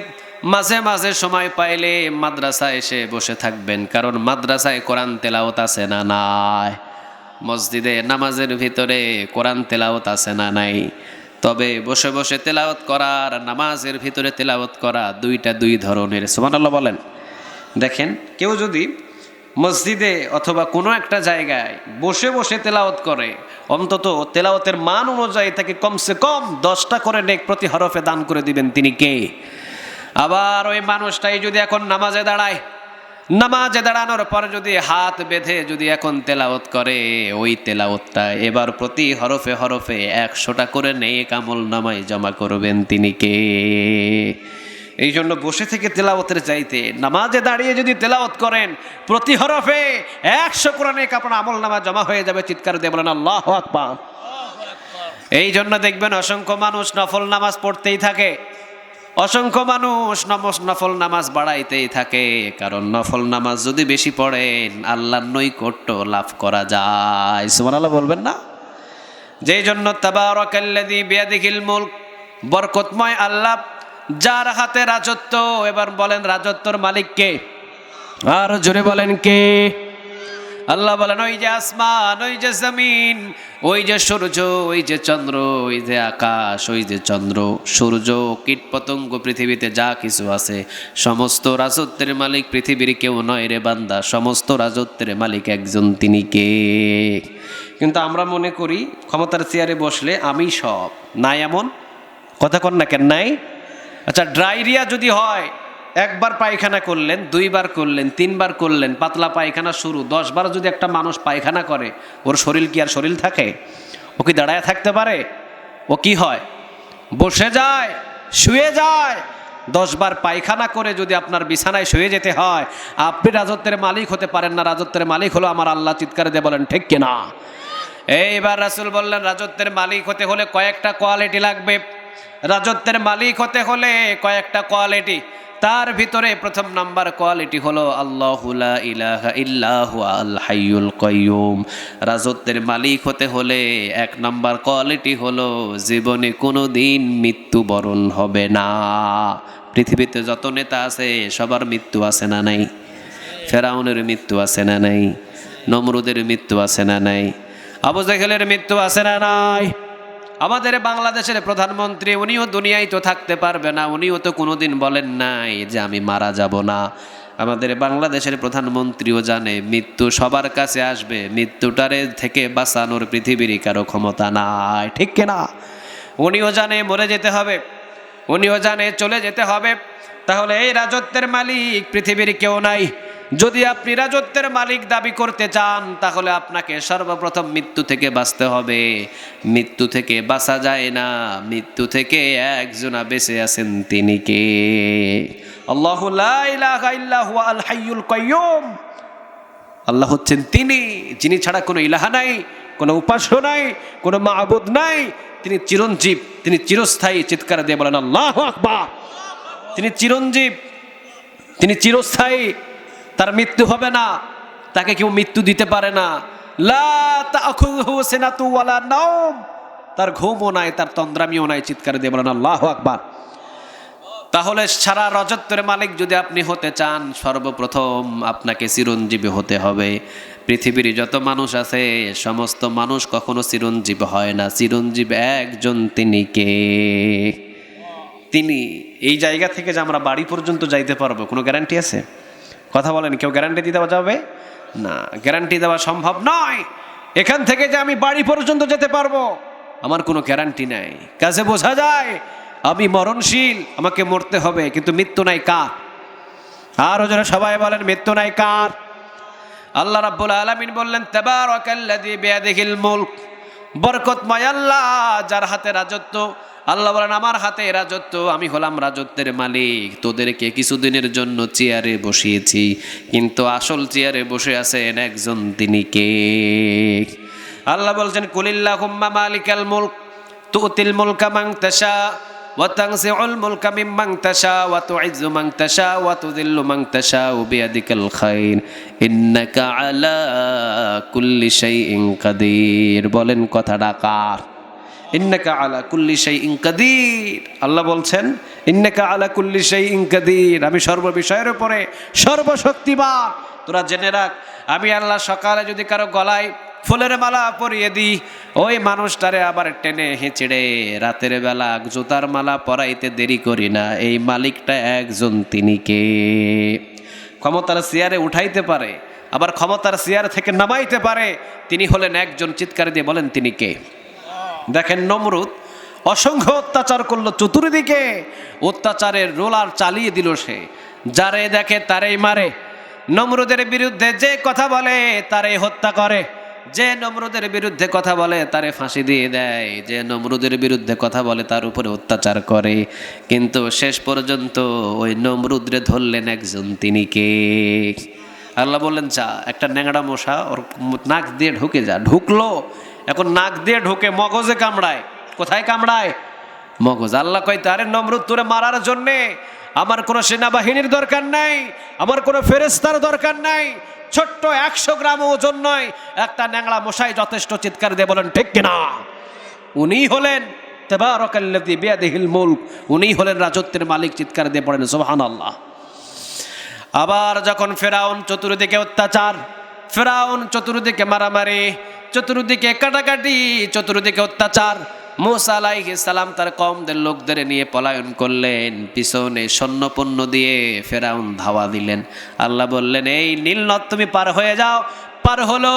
মাঝে মাঝে সময় পাইলে মাদ্রাসায় এসে বসে থাকবেন। কারণ মাদ্রাসায় কোরআন তেলাওয়াত আছে না নাই? মসজিদে নামাজের ভিতরে কোরআন তেলাওয়াত আছে না নাই? তবে বসে বসে তেলাওয়াত করা আর নামাজের ভিতরে তেলাওয়াত করা দুইটা দুই ধরনের। সুবহানাল্লাহ বলেন। দেখেন, কেউ যদি মসজিদে অথবা কোনো একটা জায়গায় বসে বসে তেলাওয়াত করে, অন্তত তেলাওয়াতের মান অনুযায়ী তাকে কমসে কম 10টা করে নেক প্রতি হরফে দান করে দিবেন, তিনি কে? আবার ওই মানুষটাই যদি এখন নামাজে দাঁড়ায়, নামাজে দাঁড়ানোর পরে যদি হাত বেঁধে যদি এখন তেলাওয়াত করে, ওই তেলাওয়াতটা এবার প্রতি হরফে হরফে 100টা করে নেক আমলনামায় জমা করবেন, তিনি কে? এই জন্য বসে থেকে তেলাওয়াতের চাইতে নামাজে দাঁড়িয়ে যদি তেলাওয়াত করেন, প্রতি হরফে 100 করে নেক আপনার আমলনামা জমা হয়ে যাবে। চিৎকার দিয়ে বলেন আল্লাহু আকবার। এই জন্য দেখবেন অসংখ্য মানুষ নফল নামাজ পড়তেই থাকে, অসংখ্য মানুষ নফল নামাজ বাড়াইতেই থাকে। কারণ নফল নামাজ যদি বেশি পড়েন আল্লাহর নৈকট্য লাভ করা যায়। সুবহানাল্লাহ বলবেন না? যেই জন্য তাবারাকাল্লাযী বিয়াদিহিল মুলক, বরকতময় আল্লাহ যার হাতে রাজত্ব। এবার বলেন, রাজত্বর মালিক কে? আর জোরে বলেন, কে? আল্লাহ বলেন, ওই যে আসমান, ওই যে জমিন, ওই যে সূর্য, ওই যে চন্দ্র, ওই যে আকাশ, ওই যে চন্দ্র সূর্য, কীট পতঙ্গ, পৃথিবীতে যা কিছু আছে সমস্ত রাজত্বের মালিক পৃথিবীর কেউ নয় রে বান্দা, সমস্ত রাজত্বের মালিক একজন, তিনি কে? কিন্তু আমরা মনে করি ক্ষমতার চেয়ারে বসলে আমি সব। নাই এমন কথা কন না কেন? নাই? আচ্ছা, ডায়রিয়া যদি হয়, একবার পায়খানা করলেন, 2বার করলেন, 3বার করলেন, পাতলা পায়খানা শুরু, 10 বার যদি একটা মানুষ পায়খানা করে, ওর শরীর কি আর শরীর থাকে? ও কি দাঁড়ায় থাকতে পারে? ও কি হয়? বসে যায়, শুয়ে যায়। 10 বার পায়খানা করে যদি আপনার বিছানায় শুয়ে যেতে হয়, আপনি রাজত্বের মালিক হতে পারেন না। রাজত্বের মালিক হলো আমার আল্লাহ। চিৎকার দিয়ে বলেন ঠিক কিনা? এইবার রাসূল বললেন, রাজত্বের মালিক হতে হলে কয়েকটা কোয়ালিটি লাগবে। রাজত্বের মালিক হতে হলে কয়েকটা কোয়ালিটি, তার ভিতরে প্রথম নাম্বার কোয়ালিটি হলো আল্লাহু লা ইলাহা ইল্লাহু আল হাইয়ুল কাইয়ুম। রাজত্বের মালিক হতে হলে 1 নাম্বার কোয়ালিটি হলো জীবনে কোনো দিন মৃত্যুবরণ হবে না। পৃথিবীতে যত নেতা আছে সবার মৃত্যু আছে না নাই? ফেরাউনের মৃত্যু আছে না নাই? নমরুদের মৃত্যু আছে না নাই? আবু জেহেলের মৃত্যু আছে না নাই? আমাদের বাংলাদেশের প্রধানমন্ত্রী, উনিও দুনিয়ায় তো থাকতে পারবে না, উনিও তো কোনোদিন বলেন নাই যে আমি মারা যাব না। আমাদের বাংলাদেশের প্রধানমন্ত্রীও জানে মৃত্যু সবার কাছে আসবে, মৃত্যুটারে থেকে বাঁচানোর পৃথিবীর কারো ক্ষমতা নাই। ঠিক কিনা? উনিও জানে মরে যেতে হবে, উনিও জানে চলে যেতে হবে। তাহলে এই রাজত্বের মালিক পৃথিবীর কেউ নাই। যদি আপনি রাজত্বের মালিক দাবি করতে চান তাহলে আপনাকে সর্বপ্রথম মৃত্যু থেকে বাঁচতে হবে। মৃত্যু থেকে বাঁচা যায় না, মৃত্যু থেকে একজনা বেঁচে আছেন, তিনি কে? আল্লাহু লা ইলাহা ইল্লা হুয়া আল হাইয়ুল কাইয়্যুম। আল্লাহ হচ্ছেন তিনি, যিনি ছাড়া কোনো ইলাহা নাই, কোনো উপাস্য নাই, কোনো মাবুদ নাই। তিনি চিরঞ্জীব, তিনি চিরস্থায়ী। চিৎকার দিয়ে বলেন আল্লাহু আকবার। তিনি চিরঞ্জীব, তিনি চিরস্থায়ী, তার মৃত্যু হবে না, তাকে কেউ মৃত্যু দিতে পারে না। লা তাখুযুহু সিনাতু ওয়ালা নাওম, তার ঘুমও নাই, তার তন্দ্রামিও নাই। চিৎকার দিয়ে বলেন আল্লাহু আকবার। তাহলে সারা রাজত্বের মালিক যদি আপনি হতে চান, সর্বপ্রথম আপনাকে চিরঞ্জীবী হতে হবে। পৃথিবীর যত মানুষ আছে সমস্ত মানুষ কখনো চিরঞ্জীব হয় না। চিরঞ্জীব একজন, তিনি কে? তিনি। এই জায়গা থেকে যে আমরা বাড়ি পর্যন্ত যাইতে পারবো কোনো গ্যারান্টি আছে? কথা বলেন, কেউ গ্যারান্টি দিতে যাবে না, গ্যারান্টি দেওয়া সম্ভব নয়। এখান থেকে যে আমি বাড়ি পর্যন্ত যেতে পারবো আমার কোনো গ্যারান্টি নাই। কাজে বোঝা যায় আমি মরণশীল, আমাকে মরতে হবে, কিন্তু মৃত্যু নাই কার? আর ওজনে সবাই বলেন মৃত্যু নাই কার? আল্লাহ রাব্বুল আলামিন বললেন তাবারাকাল্লাযী বিয়াদিহিল মুলক, বরকতময় আল্লাহ যার হাতে রাজত্ব। আল্লাহ বলেন আমার হাতে রাজত্ব, আমি হলাম রাজত্বের মালিক। তোদেরকে কিছুদিনের জন্য চেয়ারে বসিয়েছি, কিন্তু আসল চেয়ারে বসে আছেন একজন, তিনি কে? আল্লাহ বলছেন কুলিল্লাহুম্মা মালিকাল মুলক তুতিল মুলকা মান তাশা ওয়া তানজিউল মুলকা মিম্মান তাশা ওয়া তুইজ্জু মান তাশা ওয়া তুযিল্লু মান তাশা বিয়াদিকাল খায়র ইন্নাকা আলা কুল্লি শাইইন কাদির। বলেন কথাটা কার? ইন্নাকা আলা কুল্লি শাইইন কাদির। আল্লাহ বলছেন ইন্নাকা আলা কুল্লি শাইইন কাদির, আমি সর্ববিষয়ের উপরে সর্বশক্তিমান। তোরা জেনে রাখ, আমি আল্লাহ সকালে যদি কারো গলায় ফুলের মালা পরিয়ে দিই, ওই মানুষটারে আবার টেনে হেঁচড়ে রাতের বেলা জুতার মালা পরাইতে দেরি করি না। এই মালিকটা একজন, তিনি কে? ক্ষমতার চেয়ারে উঠাইতে পারে, আবার ক্ষমতার চেয়ার থেকে নামাইতে পারে, তিনি হলেন একজন। চিৎকার দিয়ে বলেন তিনি কে? দেখেন নমরুদ অসংখ্য অত্যাচার করলো, চতুর্দিকে অত্যাচারের রোলার চালিয়ে দিল সে। যারে দেখে তারেই মারে, নমরুদের বিরুদ্ধে যে কথা বলে তারে হত্যা করে, যে নমরুদের বিরুদ্ধে কথা বলে তারে ফাঁসি দিয়ে দেয়, যে নমরুদের বিরুদ্ধে কথা বলে তার উপরে অত্যাচার করে। কিন্তু শেষ পর্যন্ত ওই নমরুদরে ধরলেন একজন, তিনি কে? আল্লাহ বললেন যা, একটা ন্যাংড়া মশা ওর নাক দিয়ে ঢুকে যা। ঢুকলো, এখন নাক দিয়ে ঢুকে মগজে কামড়ায়। কোথায় কামড়ায়? মগজ। আল্লাহ কয় তারে নমরুদ তোরে মারার জন্যে আমার কোনো সেনাবাহিনীর দরকার নাই, আমার কোনো ফেরেশতার দরকার নাই, ছোট্ট 100 গ্রাম ওজন নয়, একটা ন্যাংড়া মশাই যথেষ্ট। চিৎকার দিয়ে বলেন ঠিক কিনা? উনি হলেন তাবারাকাল্লাযী বিয়াদিহিল মুলক, উনি হলেন রাজত্বের মালিক। চিৎকার দিয়ে পড়েন সুবহানাল্লাহ। আবার যখন ফেরাউন চতুর্দিকে অত্যাচার, ফেরাউন চতুর্দিকে মারামারি, চতুর্দিকে কাটাকাটি, চতুর্দিকে অত্যাচার, মূসা আলাইহিস সালাম তার কওমদের লোকদের নিয়ে পলায়ন করলেন। পিছনে সৈন্যপণ্য দিয়ে ফেরাউন ধাওয়া দিলেন। আল্লাহ বললেন এই নীল নদ তুমি পার হয়ে যাও। পার হলো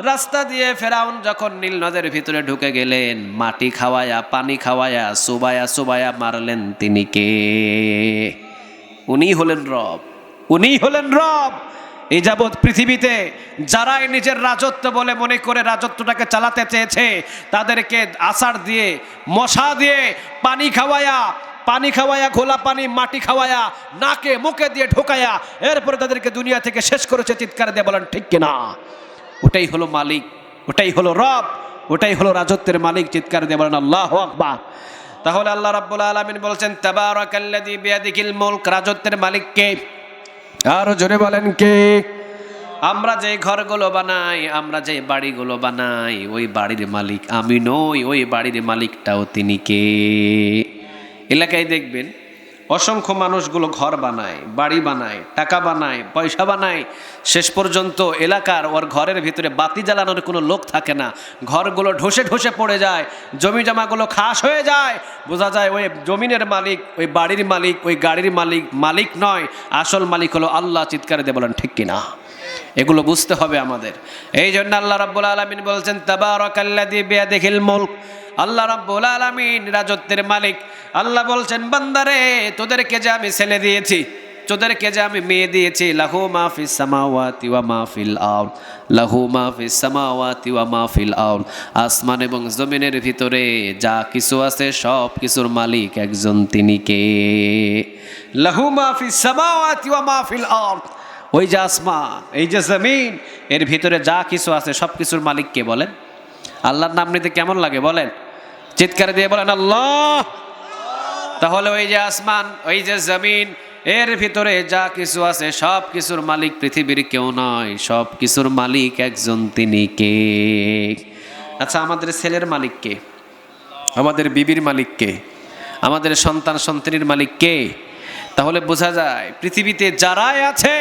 রাস্তা দিয়ে। ফেরাউন যখন নীল নদের ভিতরে ঢুকে গেলেন, মাটি খাওয়ায়া, পানি খাওয়ায়া, সুবায়া সুবায়া মারলেন। তিনি কে? উনি হলেন রব, উনি হলেন রব। এই যাবৎ পৃথিবীতে যারাই নিজের রাজত্ব বলে মনে করে রাজত্বটাকে চালাতে চেয়েছে, তাদেরকে আছাড় দিয়ে, মশা দিয়ে, পানি খাওয়ায়া, ঘোলা পানি, মাটি খাওয়ায়া, নাকে মুখে দিয়ে ঢোকায়া, এরপরে তাদেরকে দুনিয়া থেকে শেষ করেছে। চিৎকার দিয়ে বলেন ঠিক কিনা? ওটাই হলো মালিক, ওটাই হলো রব, ওটাই হলো রাজত্বের মালিক। চিৎকার দিয়ে বলেন আল্লাহু আকবার। তাহলে আল্লাহ রাব্বুল আলামিন বলছেন তাবারাকাল্লাযী বিয়াদিহিল মুলক, রাজত্বের মালিক কে? আরো জোরে বলেন কে? আমরা যে ঘরগুলো বানাই, আমরা যে বাড়িগুলো বানাই, ওই বাড়ির মালিক আমি নই, ওই বাড়ির মালিকটাও তিনি কে? এলাকায় দেখবেন অসংখ্য মানুষগুলো ঘর বানায়, বাড়ি বানায়, টাকা বানায়, পয়সা বানায়, শেষ পর্যন্ত এলাকার ওর ঘরের ভিতরে বাতি জ্বালানোর কোনো লোক থাকে না। ঘরগুলো ঢসে ঢসে পড়ে যায়, জমি জমাগুলো খাস হয়ে যায়। বোঝা যায় ওই জমিনের মালিক, ওই বাড়ির মালিক, ওই গাড়ির মালিক মালিক নয়, আসল মালিক হলো আল্লাহ। চিৎকার দিয়ে বলেন ঠিক কিনা? এগুলো বুঝতে হবে আমাদের। এই জন্য আল্লাহ রাব্বুল আলামিন বলছেন তাবারাকাল্লাযী বিয়াদিহিল মুলক, আল্লাহ রাব্বুল আলামিন রাজত্বের মালিক। আল্লাহ বলছেন বান্দারে তোদেরকে যে আমি ছেলে দিয়েছি, তোদেরকে যে আমি মেয়ে দিয়েছি, লাহু মা ফিস সামাওয়াতি ওয়া মা ফিল আরদ, লাহু মা ফিস সামাওয়াতি ওয়া মা ফিল আরদ, আসমান এবং জমিনের ভিতরে যা কিছু আছে সব কিছুর মালিক একজন, তিনি কে? লাহু মা ফিস সামাওয়াতি ওয়া মা ফিল আরদ, ওই যে আসমান, এই যে জমিন, এর ভিতরে যা কিছু আছে সব কিছুর মালিক কে বলেন? আল্লাহর নাম নিতে কেমন লাগে বলেন? চিৎকার দিয়ে বলেন আল্লাহ। তাহলে ওই যে আসমান, ওই যে জমিন, এর ভিতরে যা কিছু আছে সব কিছুর মালিক পৃথিবীর কেউ নয়, সব কিছুর মালিক একজন, তিনি কে? আচ্ছা, আমাদের ছেলের মালিক কে? আমাদের বিবির মালিক কে? আমাদের সন্তান সন্তানের মালিক কে? তাহলে বোঝা যায় পৃথিবীতে যারাই আছে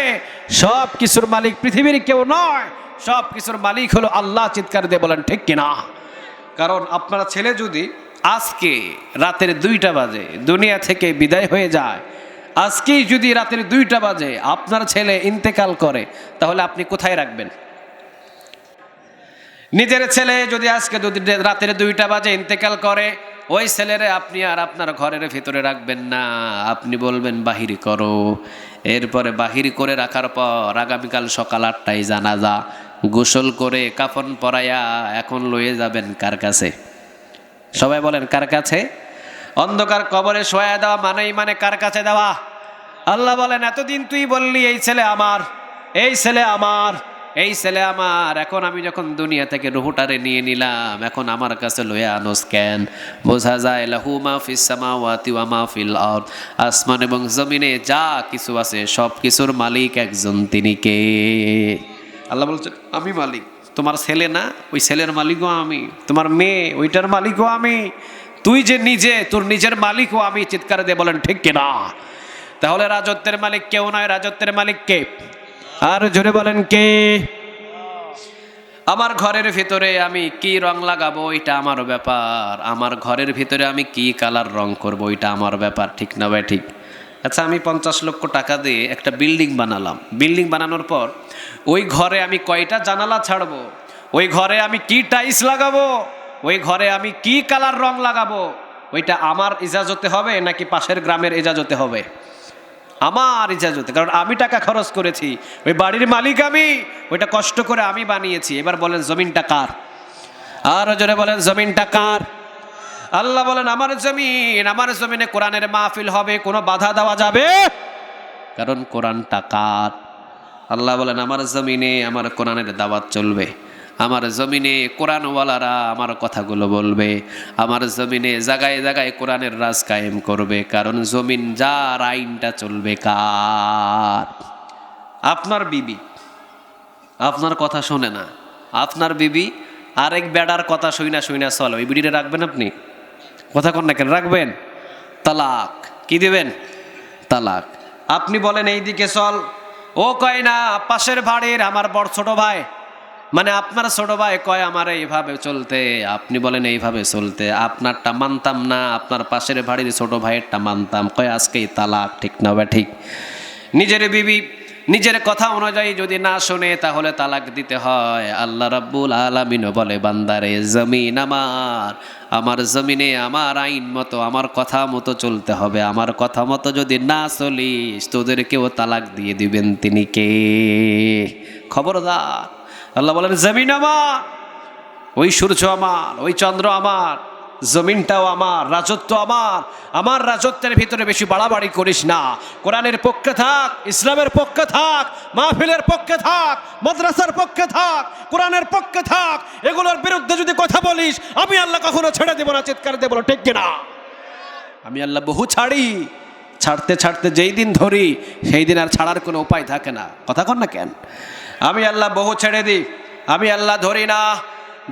সব কিছুর মালিক পৃথিবীর কেউ নয়, সব কিছুর মালিক হলো আল্লাহ। চিৎকার দিয়ে বলেন ঠিক কিনা? কারণ আপনার ছেলে যদি আজকে রাতের 2টা বাজে দুনিয়া থেকে বিদায় হয়ে যায়, আজকেই যদি রাতের 2টা বাজে আপনার ছেলে ইন্তেকাল করে, তাহলে আপনি কোথায় রাখবেন? নিজের ছেলে যদি আজকে রাতের 2টা বাজে ইন্তেকাল করে, ওই ছেলেরে আপনি আর আপনার ঘরের ভিতরে রাখবেন না, আপনি বলবেন বাহির করো। এরপরে বাহির করে রাখার পর আগামীকাল সকাল 8টায় জানাজা, গোসল করে কাফন পরাইয়া এখন লয়ে যাবেন কার কাছে? সবাই বলেন কার কাছে? অন্ধকার কবরে শোয়া দেওয়া মানে কার কাছে দেওয়া? আল্লাহ বলেন, এতদিন তুই বললি এই ছেলে আমার, এই ছেলে আমার, এই ছেলে আমার, এখন আমি যখন দুনিয়া থেকে রুহুটারে নিয়ে নিলাম, এখন আমার কাছে লয়ে আনোস কেন? বোঝা যায় লাহু মা ফিস সামাওয়াতি ওয়া মা ফিল আরদ, আসমান এবং জমিনে যা কিছু আছে সব কিছুর মালিক একজন, তিনি কে? আল্লাহ বলছেন আমি মালিক। তোমার ছেলে না, ওই ছেলের মালিকও আমি। তোমার মেয়ে, ওইটার মালিকও আমি। তুই যে নিজে, তোর নিজের মালিকও আমি। চিৎকার দিয়ে বলেন ঠিক কিনা? তাহলে রাজত্বের মালিক কেউ নয়, রাজত্বের মালিক কে? আর জোরে বলেন কে? আমার ঘরের ভিতরে আমি কি রং লাগাবো এটা আমার ব্যাপার, আমার ঘরের ভিতরে আমি কি কালার রং করবো এটা আমার ব্যাপার, ঠিক না ভাই? ঠিক। আচ্ছা, আমি 50 লক্ষ টাকা দিয়ে একটা বিল্ডিং বানালাম, বিল্ডিং বানানোর পর ওই ঘরে আমি কয়টা জানালা ছাড়বো, ওই ঘরে আমি কি টাইলস লাগাবো, ওই ঘরে আমি কি কালার রং লাগাবো, ওইটা আমার ইজাজতে হবে নাকি পাশের গ্রামের ইজাজতে হবে? আমার ইজাজতে, কারণ আমি টাকা খরচ করেছি, ওই বাড়ির মালিক আমি, ওইটা কষ্ট করে আমি বানিয়েছি। এবার বলেন জমিনটা কার? আর জোরে বলেন জমিনটা কার? আল্লাহ বলেন আমার জমিন, আমার জমিনে কোরআনের মাহফিল হবে, কোনো বাধা দেওয়া যাবে, কারণ কোরআনটা কার? আল্লাহ বলেন আমার জমিনে আমার কোরআনের দাওয়াত চলবে, আমার জমিনে কোরআনওয়ালারা আমার কথাগুলো বলবে, আমার জমিনে জায়গায় জায়গায় কোরআনের রাজ কায়েম করবে, কারণ জমিন যার আইনটা চলবে কার? আপনার বিবি আপনার কথা শোনে না, আপনার বিবি আরেক বেড়ার কথা শুইনা চলো, ওই বিড়িটা রাখবেন আপনি? কথা কন না কেন? রাখবেন? তালাক। কি দিবেন? তালাক। আপনি বলেন এই দিকে চল, ও কয় না পাশের বাড়ির আমার বড় ছোট ভাই, মানে আপনার ছোট ভাই কয় আমার এইভাবে চলতে, আপনি বলেন এইভাবে চলতে, আপনারটা মানতাম না, আপনার পাশের বাড়ির ছোট ভাইয়েরটা মানতাম, কয় আজকেই তালাক, ঠিক না বা ঠিক? নিজের বিবি নিজের কথা অনুযায়ী যদি না শোনে তাহলে তালাক দিতে হয়। আল্লাহ রাব্বুল আলামিন বলে বান্দারে জমিন আমার, আমার জমিনে আমার আইন মতো আমার কথা মতো চলতে হবে, আমার কথা মতো যদি না চলিস তোদেরকেও তালাক দিয়ে দিবেন, তিনি কে? খবরদার। আল্লাহ বলেন জমিন আমার, ওই সূর্য আমার, ওই চন্দ্র আমার, জমিনটাও আমার, রাজত্ব আমার, আমার রাজত্বের ভিতরে বেশি বাড়াবাড়ি করিস না। কোরআনের পক্ষে থাক, ইসলামের পক্ষে থাক, মাহফিলের পক্ষে থাক, মাদ্রাসার পক্ষে থাক, কোরআনের পক্ষে থাক, এগুলোর বিরুদ্ধে যদি কথা বলিস আমি আল্লাহ কখনো ছেড়ে দেব না। চিৎকার দিয়ে বলো ঠিক কিনা? আমি আল্লাহ বহু ছাড়ি, ছাড়তে ছাড়তে যেই দিন ধরি সেই দিন আর ছাড়ার কোনো উপায় থাকে না। কথা কন না কেন? আমি আল্লাহ বহু ছেড়ে দিই, আমি আল্লাহ ধরি না,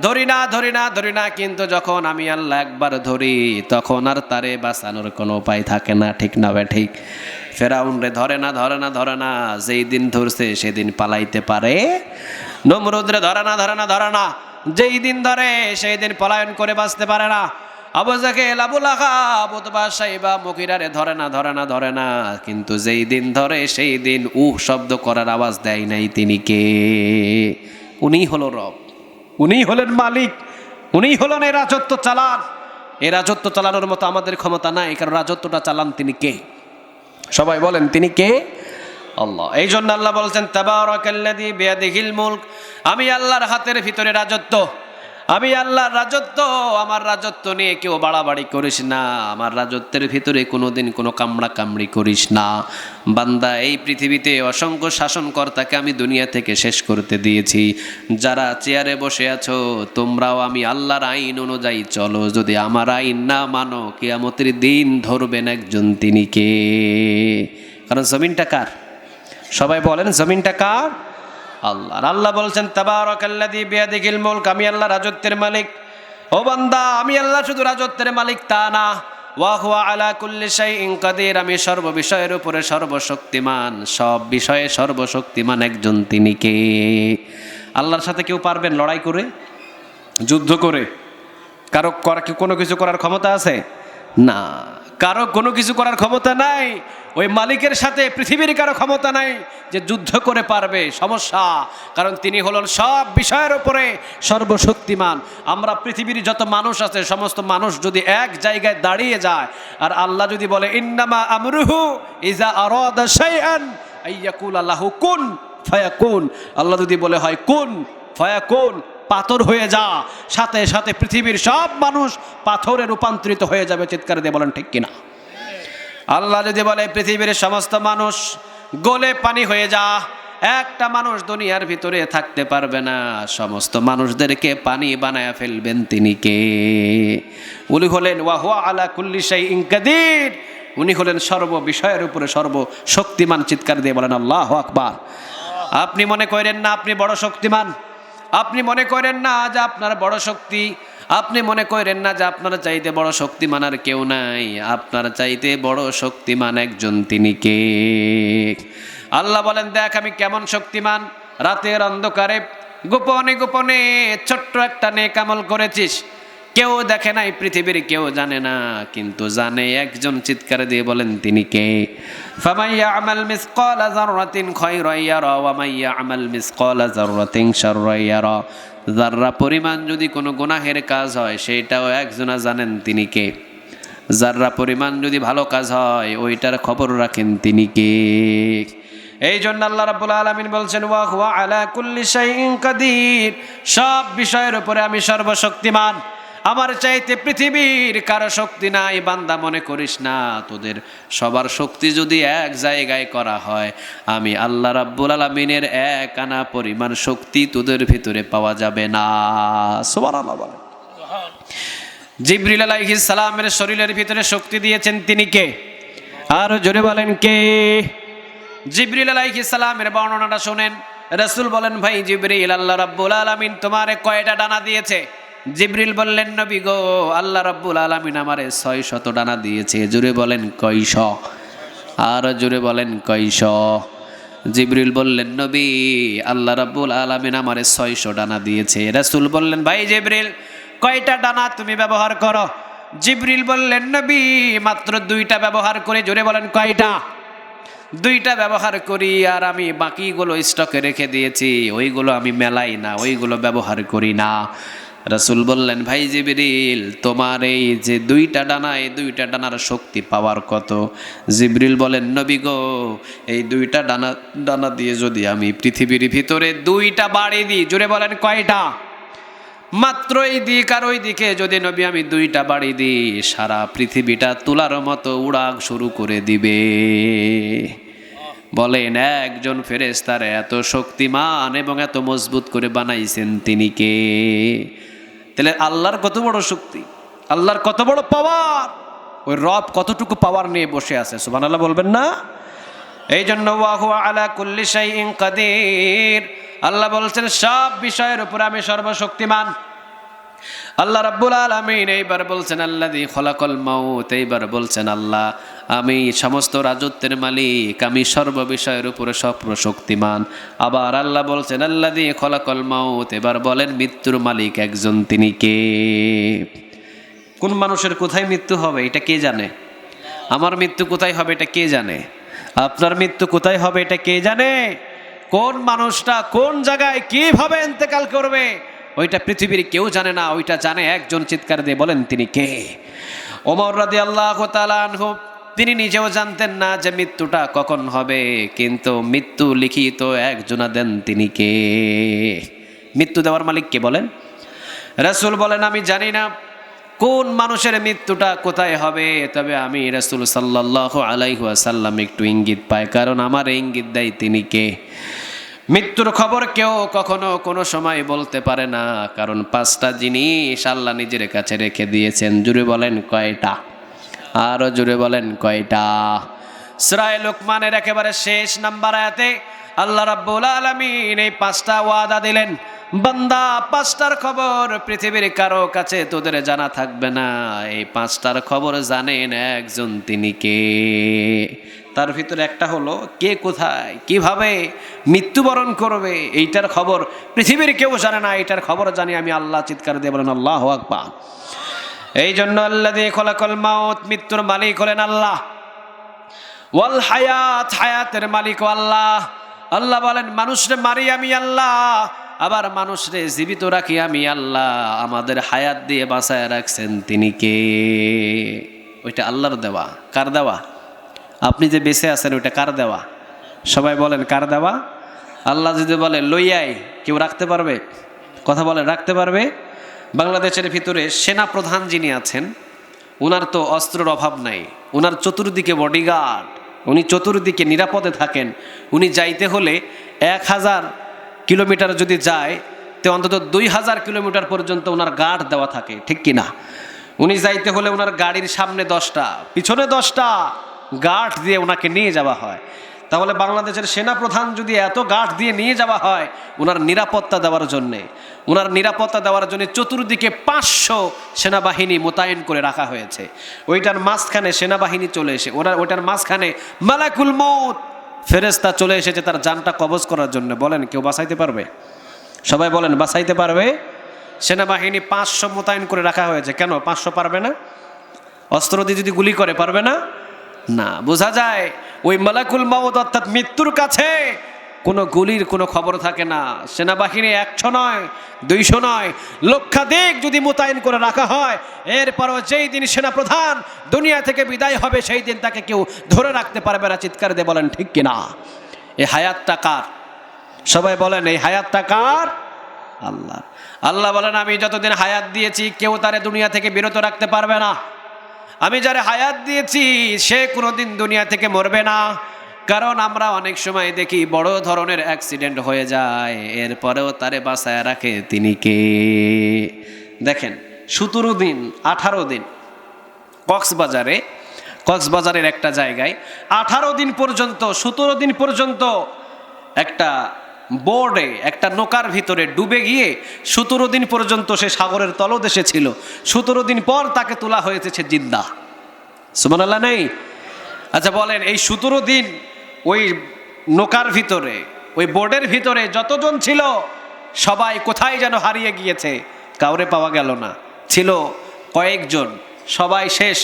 ধরি না, ধরি না, ধরি না, কিন্তু যখন আমি আল্লাহ একবার ধরি তখন আর তারে বাঁচানোর কোনো উপায় থাকে না, ঠিক না বে ঠিক? ফেরাউন রে ধরে না, ধরে না, ধরে না, যেই দিন ধরছে সেদিন পালাইতে পারে। নমরুদ রে ধরে না, ধরে না, ধরে না, যেই দিন ধরে সেই দিন পলায়ন করে বাঁচতে পারে না। আবু জাহেল, আবু লাহাব, উতবা, শাইবা, মুগীরা রে ধরে না, ধরে না, ধরে না, কিন্তু যেই দিন ধরে সেই দিন শব্দ করার আওয়াজ দেয় নাই, তিনি কে? উনি হলো রব, উনি হলেন মালিক, উনি হলেন এই রাজত্ব চালান। এই রাজত্ব চালানোর মতো আমাদের ক্ষমতা নাই, কারণ রাজত্বটা চালান তিনি কে? সবাই বলেন তিনি কে? আল্লাহ। এই জন্য আল্লাহ বলছেন তাবারাকাল্লাযী বিয়াদিহিল মুলক, আমি আল্লাহর হাতের ভিতরে রাজত্ব, আমি আল্লাহর রাজত্ব, আমার রাজত্ব নিয়ে কেউ বাড়াবাড়ি করিস না, আমার রাজত্বের ভিতরে কোনোদিন কোনো কামড়া কামড়ি করিস না। বান্দা, এই পৃথিবীতে অসংখ্য শাসনকর্তাকে আমি দুনিয়া থেকে শেষ করতে দিয়েছি। যারা চেয়ারে বসে আছো, তোমরাও আমি আল্লাহর আইন অনুযায়ী চলো। যদি আমার আইন না মানো, কিয়ামতের দিন ধরবেন একজন, তিনি কে? কারণ জমিনটা কার? সবাই বলেন, জমিনটা কার? আল্লাহর। আল্লাহ বলছেন তাবারাকাল্লাযী বিয়াদিহিল মুলক, আমি আল্লাহ রাজত্বের মালিক। ও বান্দা, আমি আল্লাহ শুধু রাজত্বের মালিক তা না, ওয়া হুয়া আলা কুল্লি শাইইন কাদির, আমি সর্ববিষয়ের উপরে সর্বশক্তিমান, সব বিষয়ে সর্বশক্তিমান একজন, তিনি কে? আল্লাহর সাথে কেউ পারবেন লড়াই করে, যুদ্ধ করে? কারো কোনো কিছু করার ক্ষমতা আছে? না, কারো কোনো কিছু করার ক্ষমতা নাই। ওই মালিকের সাথে পৃথিবীর কারো ক্ষমতা নাই যে যুদ্ধ করে পারবে। সমস্যা, কারণ তিনি হলেন সব বিষয়ের উপরে সর্বশক্তিমান। আমরা পৃথিবীর যত মানুষ আছে, সমস্ত মানুষ যদি এক জায়গায় দাঁড়িয়ে যায়, আর আল্লাহ যদি বলে ইন্নামা আমরুহু ইযা আরাদা শাইআন আইয়াকুলা লাহু কুন ফায়াকুন, আল্লাহ যদি বলে হয় কুন ফায়াকুন, পাথর হয়ে যা, সাথে সাথে পৃথিবীর সব মানুষ পাথরে রূপান্তরিত হয়ে যাবে। চিৎকার দিয়ে বলেন ঠিক কিনা? আল্লাহ যদি বলে পৃথিবীর সমস্ত মানুষ গলে পানি হয়ে যা, একটা মানুষ দুনিয়ার ভিতরে থাকতে পারবে না, সমস্ত মানুষদেরকে পানি বানায় ফেলবেন, তিনি কে? উনি হলেন ওয়া হুয়া আলা কুল্লি শাইইন কাদির, উনি হলেন সর্ব বিষয়ের উপরে সর্বশক্তিমান। চিৎকার দিয়ে বলেন আল্লাহু আকবার। আপনি মনে করেন না আপনি বড় শক্তিমান, আপনি মনে করেন না যে আপনার বড় শক্তি, আপনি মনে করেন না যে আপনার চাইতে বড় শক্তিমান আর কেউ নাই। আপনার চাইতে বড় শক্তিমান একজন, তিনি কে? আল্লাহ বলেন দেখ আমি কেমন শক্তিমান। রাতের অন্ধকারে গোপনে গোপনে ছোট্ট একটা নেক আমল করেছিস, কেউ দেখে নাই, পৃথিবীর কেউ জানে না, কিন্তু জানে একজন। চিৎকার দিয়ে বলেন তিনি কে? ফামান ইয়ামাল মিসকালা যাররাতিন খায়রান ইয়ারা ওয়া মান ইয়ামাল মিসকালা যাররাতিন শাররান ইয়ারা, যাররা পরিমাণ যদি কোনো গুনাহের কাজ হয় সেটাও একজনা জানেন, তিনি কে? যাররা পরিমাণ যদি ভালো কাজ হয় ওইটার খবর রাখেন, তিনি কে? এই জন্য আল্লাহ রাব্বুল আলামিন বলছেন ওয়া হুয়া আলা কুল্লি শাইইন কাদির, সব বিষয়ের উপরে আমি সর্বশক্তিমান, আমার চাইতে পৃথিবীর কারো শক্তি নাই। বান্দা মনে করিস না, তোদের সবার শক্তি যদি এক জায়গায় করা হয়, আমি আল্লাহ রাব্বুল আলামিনের এক আনা পরিমাণ শক্তি তোদের ভিতরে পাওয়া যাবে না। সুবহানাল্লাহ বলেন। জিবরিল আলাইহিস সালামের শরীরের ভিতরে শক্তি দিয়েছেন, তিনি কে? আর জোরে বলেন কে? জিবরিল আলাইহিস সালামের বর্ণনাটা শুনেন। রাসূল বলেন ভাই জিবরিল, আল্লাহ রাব্বুল আলামিন তোমারে কয়টা ডানা দিয়েছে? জিবরিল বললেন নবী গো, আল্লাহ রাব্বুল আলামিন আমারে 600 ডানা দিয়েছে। জোরে বলেন কয়শ? আর জোরে বলেন কয়শ? জিবরিল বললেন নবী, আল্লাহ রাব্বুল আলামিন আমারে 600 ডানা দিয়েছে। রাসূল বললেন ভাই জিবরিল, কয়টা ডানা তুমি ব্যবহার করো? জিবরিল বললেন নবী, মাত্র 2টা ব্যবহার করি। জোরে বলেন কয়টা? 2টা ব্যবহার করি, আর আমি বাকিগুলো স্টকে রেখে দিয়েছি, ওইগুলো আমি মেলাই না, ওইগুলো ব্যবহার করি না। রাসূল বললেন ভাই জিবরিল, তোমার এই যে 2টা ডানা, এই 2টা ডানার শক্তি পাওয়ার কত? জিবরিল বলেন নবী গো, এই 2টা ডানা দিয়ে যদি আমি পৃথিবীর ভিতরে 2টা বাড়ি দিই, জোরে বলেন কয়টা? মাত্র এই দিক আর ওই দিকে যদি নবী আমি 2টা বাড়ি দিই, সারা পৃথিবীটা তুলার মতো উড়া শুরু করে দিবে। বলেন একজন ফেরেশতার এত শক্তিমান এবং এত মজবুত করে বানাইছেন, তিনি কে? তাহলে আল্লাহর কত বড় শক্তি, আল্লাহর কত বড় পাওয়ার, ওই রব কতটুকু পাওয়ার নিয়ে বসে আছে। সুবহানাল্লাহ বলবেন না? এই জন্য ওয়া হুয়া আলা কুল্লি শাইইন কাদির, আল্লাহ বলছেন সব বিষয়ের উপরে আমি সর্বশক্তিমান। আল্লাহ রাব্বুল আলামিন এইবার বলছেন আল্লাযী খলাকাল মাউত, এইবার বলছেন আল্লাহ আমি সমস্ত রাজত্বের মালিক, আমি সর্ব বিষয়ের উপরে সর্বশক্তিমান। আবার আল্লাহ বলছেন আল্লাযী খলাকাল মাউত, এবার বলেন মৃত্যুর মালিক একজন, তিনি কে? কোন মানুষের কোথায় মৃত্যু হবে এটা কে জানে? আমার মৃত্যু কোথায় হবে এটা কে জানে? আপনার মৃত্যু কোথায় হবে এটা কে জানে? কোন মানুষটা কোন জায়গায় কিভাবে ইন্তেকাল করবে ওইটা পৃথিবীর কেউ জানে না, ওইটা জানে একজন। চিৎকার দিয়ে বলেন তিনি কে? ওমর রাদিয়াল্লাহু তাআলা আনহু তিনি নিজেও জানতেন না যে মৃত্যুটা কখন হবে, কিন্তু মৃত্যু লিখিত একজনা দেন, তিনি কে? মৃত্যু দেওয়ার মালিক কে বলেন? রাসূল বলেন, আমি জানি না কোন মানুষের মৃত্যুটা কোথায় হবে, তবে আমি রাসূল সাল্লাল্লাহু আলাইহি ওয়াসাল্লাম একটু ইঙ্গিত পাই, কারণ আমার ইঙ্গিত দেয় তিনি কে। মৃত্যুর খবর কেউ কখনো কোনো সময় বলতে পারে না, কারণ 5টা জিনিস আল্লাহ নিজের কাছে রেখে দিয়েছেন। জুড়ে বলেন কয়টা? আরো জুড়ে বলেন কয়টা? সূরা লুকমানের একেবারে শেষ নাম্বার আয়াতে আল্লাহ রাব্বুল আলামিন এই 5টা ওয়াদা দিলেন, বান্দা 5টার খবর পৃথিবীর কারো কাছে তোদের জানা থাকবে না, এই 5টার খবর জানেন একজন, তিনি কে? তার ভিতরে একটা হলো কে কোথায় কিভাবে মৃত্যুবরণ করবে, এইটার খবর পৃথিবীর কেউ জানে না, এইটার খবর জানি আমি আল্লাহ। চিৎকার দিয়ে বলেন আল্লাহু আকবার। এই জন্য আল্লাযী খলাকাল মাউত, মৃত্যুর মালিক হলেন আল্লাহ। ওয়াল হায়াত, হায়াতের মালিক আল্লাহ। আল্লাহ বলেন মানুষরে মারি আমি আল্লাহ, আবার মানুষরে জীবিত রাখি আমি আল্লাহ। আমাদের হায়াত দিয়ে বাঁচায় রাখছেন, তিনি কে? ওইটা আল্লাহর দেওয়া। কার দেওয়া? আপনি যে বেঁচে আছেন ওইটা কার দেওয়া? সবাই বলেন কার দেওয়া? আল্লাহ যদি বলে লইয়াই, কেউ রাখতে পারবে? কথা বলেন, রাখতে পারবে? বাংলাদেশের ভিতরে সেনা প্রধান যিনি আছেন, ওনার তো অস্ত্রের অভাব নাই, ওনার চতুর্দিকে বডিগার্ড, উনি চতুর্দিকে নিরাপদে থাকেন। উনি যাইতে হলে 1000 কিলোমিটার যদি যায়, তো অন্তত 2000 কিলোমিটার পর্যন্ত ওনার গার্ড দেওয়া থাকে, ঠিক কিনা? উনি যাইতে হলে ওনার গাড়ির সামনে 10টা, পিছনে 10টা গার্ড দিয়ে ওনাকে নিয়ে যাওয়া হয়। তাহলে বাংলাদেশের সেনা প্রধান যদি এত গার্ড দিয়ে নিয়ে যাওয়া হয় ওনার নিরাপত্তা দেওয়ার জন্যে, ওনার নিরাপত্তা দেওয়ার জন্য চতুর্দিকে 500 সেনাবাহিনী মোতায়েন করে রাখা হয়েছে। ওইটার মাঝখানে সেনাবাহিনী চলে এসে ওইটার মাঝখানে মালাকুল মউত ফেরেশতা চলে এসেছে তার জানটা কবজ করার জন্য। বলেন কেউ বাঁচাইতে পারবে? সবাই বলেন বাঁচাইতে পারবে? সেনাবাহিনী 500 মোতায়েন করে রাখা হয়েছে। কেন 500 পারবে না? অস্ত্র দিয়ে যদি গুলি করে পারবে না? না, বোঝা যায় ওই মালাকুল মাউত অর্থাৎ মৃত্যুর কাছে কোনো গুলির কোনো খবর থাকে না। সেনাবাহিনী 100 নয়, 200 নয়, লক্ষাধিক যদি মোতায়েন করে রাখা হয়, এরপরও যেই দিন সেনাপ্রধান দুনিয়া থেকে বিদায় হবে সেই দিন তাকে কেউ ধরে রাখতে পারবে না। চিৎকার দিয়ে বলেন ঠিক কিনা? এই হায়াতটা কার? সবাই বলেন এই হায়াতটা কার? আল্লাহ। আল্লাহ বলেন আমি যতদিন হায়াত দিয়েছি কেউ তারে দুনিয়া থেকে বিরত রাখতে পারবে না। আমি যারে হায়াত দিয়েছি সে কোনোদিন দুনিয়া থেকে মরবে না। কারণ আমরা অনেক সময় দেখি বড় ধরনের অ্যাক্সিডেন্ট হয়ে যায়, এরপরেও তারে বাঁচায় রাখে, তিনি কে? দেখেন 17 দিন 18 দিন কক্সবাজারের একটা জায়গায় 18 দিন পর্যন্ত 17 দিন পর্যন্ত একটা বোর্ডে একটা নৌকার ভিতরে ডুবে গিয়ে 17 দিন পর্যন্ত সে সাগরের তলদেশে ছিল। 17 দিন পর তাকে তোলা হয়েছে জিন্দা। সুবহানাল্লাহ নেই? আচ্ছা বলেন এই 17 দিন ওই নৌকার ভিতরে ওই বোর্ডের ভিতরে যতজন ছিল সবাই কোথায় যেন হারিয়ে গিয়েছে, কাউরে পাওয়া গেল না। ছিল কয়েকজন, সবাই শেষ,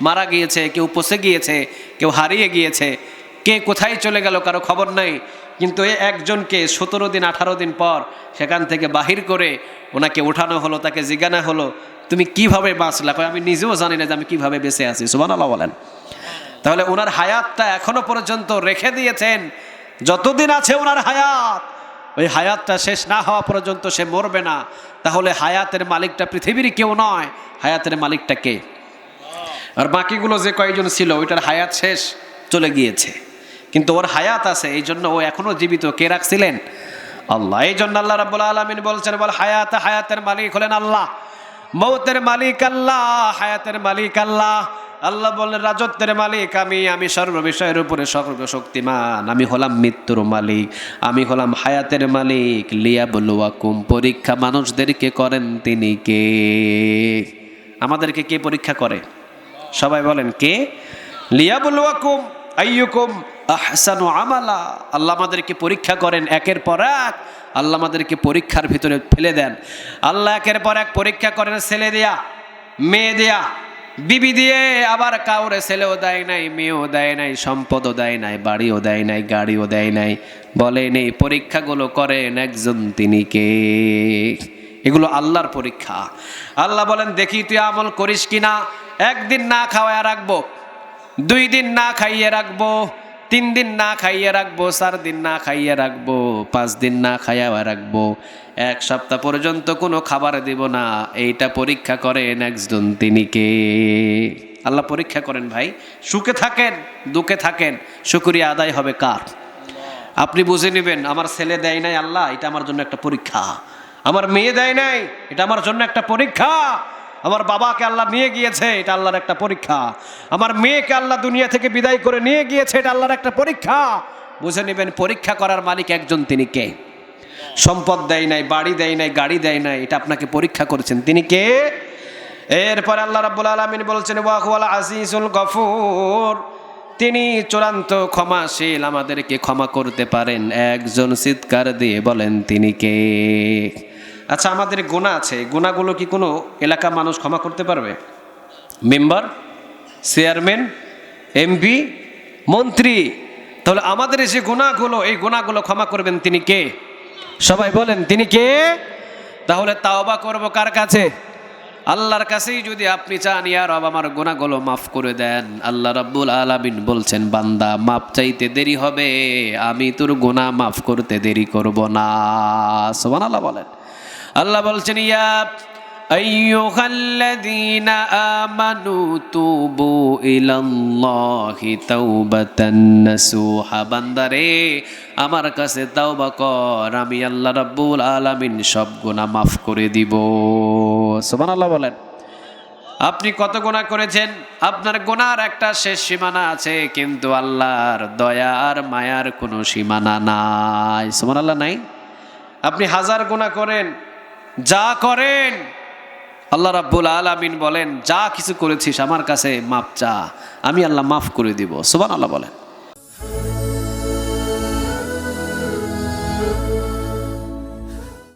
মারা গিয়েছে, কেউ পচে গিয়েছে, কেউ হারিয়ে গিয়েছে, কে কোথায় চলে গেল কারো খবর নাই। কিন্তু এই একজনকে 17 দিন 18 দিন পর সেখান থেকে বাহির করে ওনাকে ওঠানো হলো, তাকে জিজ্ঞাসা হলো তুমি কিভাবে বাঁচলা? আমি নিজেও জানি না যে আমি কিভাবে বেঁচে আছি। সুবহানাল্লাহ বলেন। তাহলে ওনার হায়াতটা এখনো পর্যন্ত রেখে দিয়েছেন। যতদিন আছে ওনার হায়াত, ওই হায়াতটা শেষ না হওয়া পর্যন্ত সে মরবে না। তাহলে হায়াতের মালিকটা পৃথিবীর কেউ নয়, হায়াতের মালিকটা কে? আর বাকিগুলো যে কয়েকজন ছিল ওইটার হায়াত শেষ, চলে গিয়েছে, কিন্তু ওর হায়াত আছে, এই জন্য ও এখনো জীবিত। কে রাখছিলেন? আল্লাহ। এই জন্য আল্লাহ রাব্বুল আলামিন বলছেন বল হায়াতের মালিক হলেন আল্লাহ, মৌতের মালিক আল্লাহ, হায়াতের মালিক আল্লাহ। আল্লাহ বললেন রাজত্বের মালিক আমি সর্ববিষয়ের উপরে সর্বশক্তিমান, আমি হলাম মৃত্যুর মালিক, আমি হলাম হায়াতের মালিক। লিয়াবলুয়াকুম, পরীক্ষা মানুষদেরকে করেন তিনি কে? আমাদেরকে কে পরীক্ষা করে? সবাই বলেন কে? লিয়াবলুয়াকুম আইয়ুকুম আহসানু আমালা। আল্লাহ আমাদেরকে পরীক্ষা করেন একের পর এক। আল্লাহ আমাদেরকে পরীক্ষার ভিতরে ফেলে দেন। আল্লাহ একের পর এক পরীক্ষা করেন, ছেলে দেয়া, মেয়ে দেয়া, বিবি দিয়ে, আবার কাউরে ছেলেও দেয় নাই, মেয়েও দেয় নাই, সম্পদও দেয় নাই, বাড়িও দেয় নাই, গাড়িও দেয় নাই। বলেন এই পরীক্ষাগুলো করেন একজন, তিনি কে? এগুলো আল্লাহর পরীক্ষা। আল্লাহ বলেন দেখি তুই আমল করিস কিনা। একদিন না খাওয়ায় রাখবো, 2 দিন না খাইয়ে রাখবো, 3 দিন না খাইয়ে রাখবো, 4 দিন না খাইয়ে রাখবো, 5 দিন না খাইয়া রাখবো, 1 সপ্তাহ পর্যন্ত কোনো খাবার দিব না। এইটা পরীক্ষা করেন একজন, তিনি কে? আল্লাহ পরীক্ষা করেন ভাই। সুখে থাকেন, দুঃখে থাকেন, শুকরিয়া আদায় হবে কার? আপনি বুঝে নেবেন, আমার ছেলে দেয় নাই আল্লাহ, এটা আমার জন্য একটা পরীক্ষা। আমার মেয়ে দেয় নাই, এটা আমার জন্য একটা পরীক্ষা। আমার বাবাকে আল্লাহ নিয়ে গিয়েছে, এটা আল্লাহর একটা পরীক্ষা। আমার মেয়েকে আল্লাহ দুনিয়া থেকে বিদায় করে নিয়ে গিয়েছে, এটা আল্লাহর একটা পরীক্ষা। বুঝে নেবেন, পরীক্ষা করার মালিক একজন, তিনি কে? সম্পদ দেয় নাই, বাড়ি দেয় নাই, গাড়ি দেয় নাই, এটা আপনাকে পরীক্ষা করেছেন, তিনি কে? এরপর আল্লাহ রাব্বুল আলামিন বলছেন ওয়া হুয়াল আজিজুল গফুর, তিনি চূড়ান্ত ক্ষমাশীল, আমাদেরকে ক্ষমা করতে পারেন। একজন চিৎকার দিয়ে বলেন, তিনি কে? আচ্ছা, আমাদের গুনাহ আছে, গুনাহগুলো কি কোনো এলাকার মানুষ ক্ষমা করতে পারবে? মেম্বার, চেয়ারম্যান, এমপি, মন্ত্রী? তাহলে আমাদের এই যে গুনাহগুলো, এই গুনাহগুলো ক্ষমা করবেন তিনি কে? সবাই বলেন, তিনি কে? তাহলে তাওবা করব কার কাছে? আল্লাহর কাছেই যদি আপনি চান, ইয়া রব আমার গুনাহগুলো মাফ করে দেন। আল্লাহ রাব্বুল আলামিন বলছেন, বান্দা মাপ চাইতে দেরি হবে, আমি তোর গুনাহ মাফ করতে দেরি করব না। সুবহানাল্লাহ বলেন। আল্লাহ বলছেন, ইয়া আইয়ুহাল্লাযীনা আমানু তুবু ইলাল্লাহি তাওবাতান নাসুহা, বান্দারে আমার কাছে তাওবা কর, আমি আল্লাহ রাব্বুল আলামিন সব গুনাহ মাফ করে দিব। সুবহানাল্লাহ বলেন। আপনি কত গুনাহ করেছেন? আপনার গুনার একটা শেষ সীমানা আছে, কিন্তু আল্লাহর দয়া আর মায়ার কোনো সীমানা নাই। সুবহানাল্লাহ নাই? আপনি 1000 গুনাহ করেন, যা করেন, আল্লাহ রাব্বুল আলামিন বলেন, যা কিছু করেছিস আমার কাছে মাপ চা, আমি আল্লাহ মাফ করে দিব। সুবহানাল্লাহ বলেন।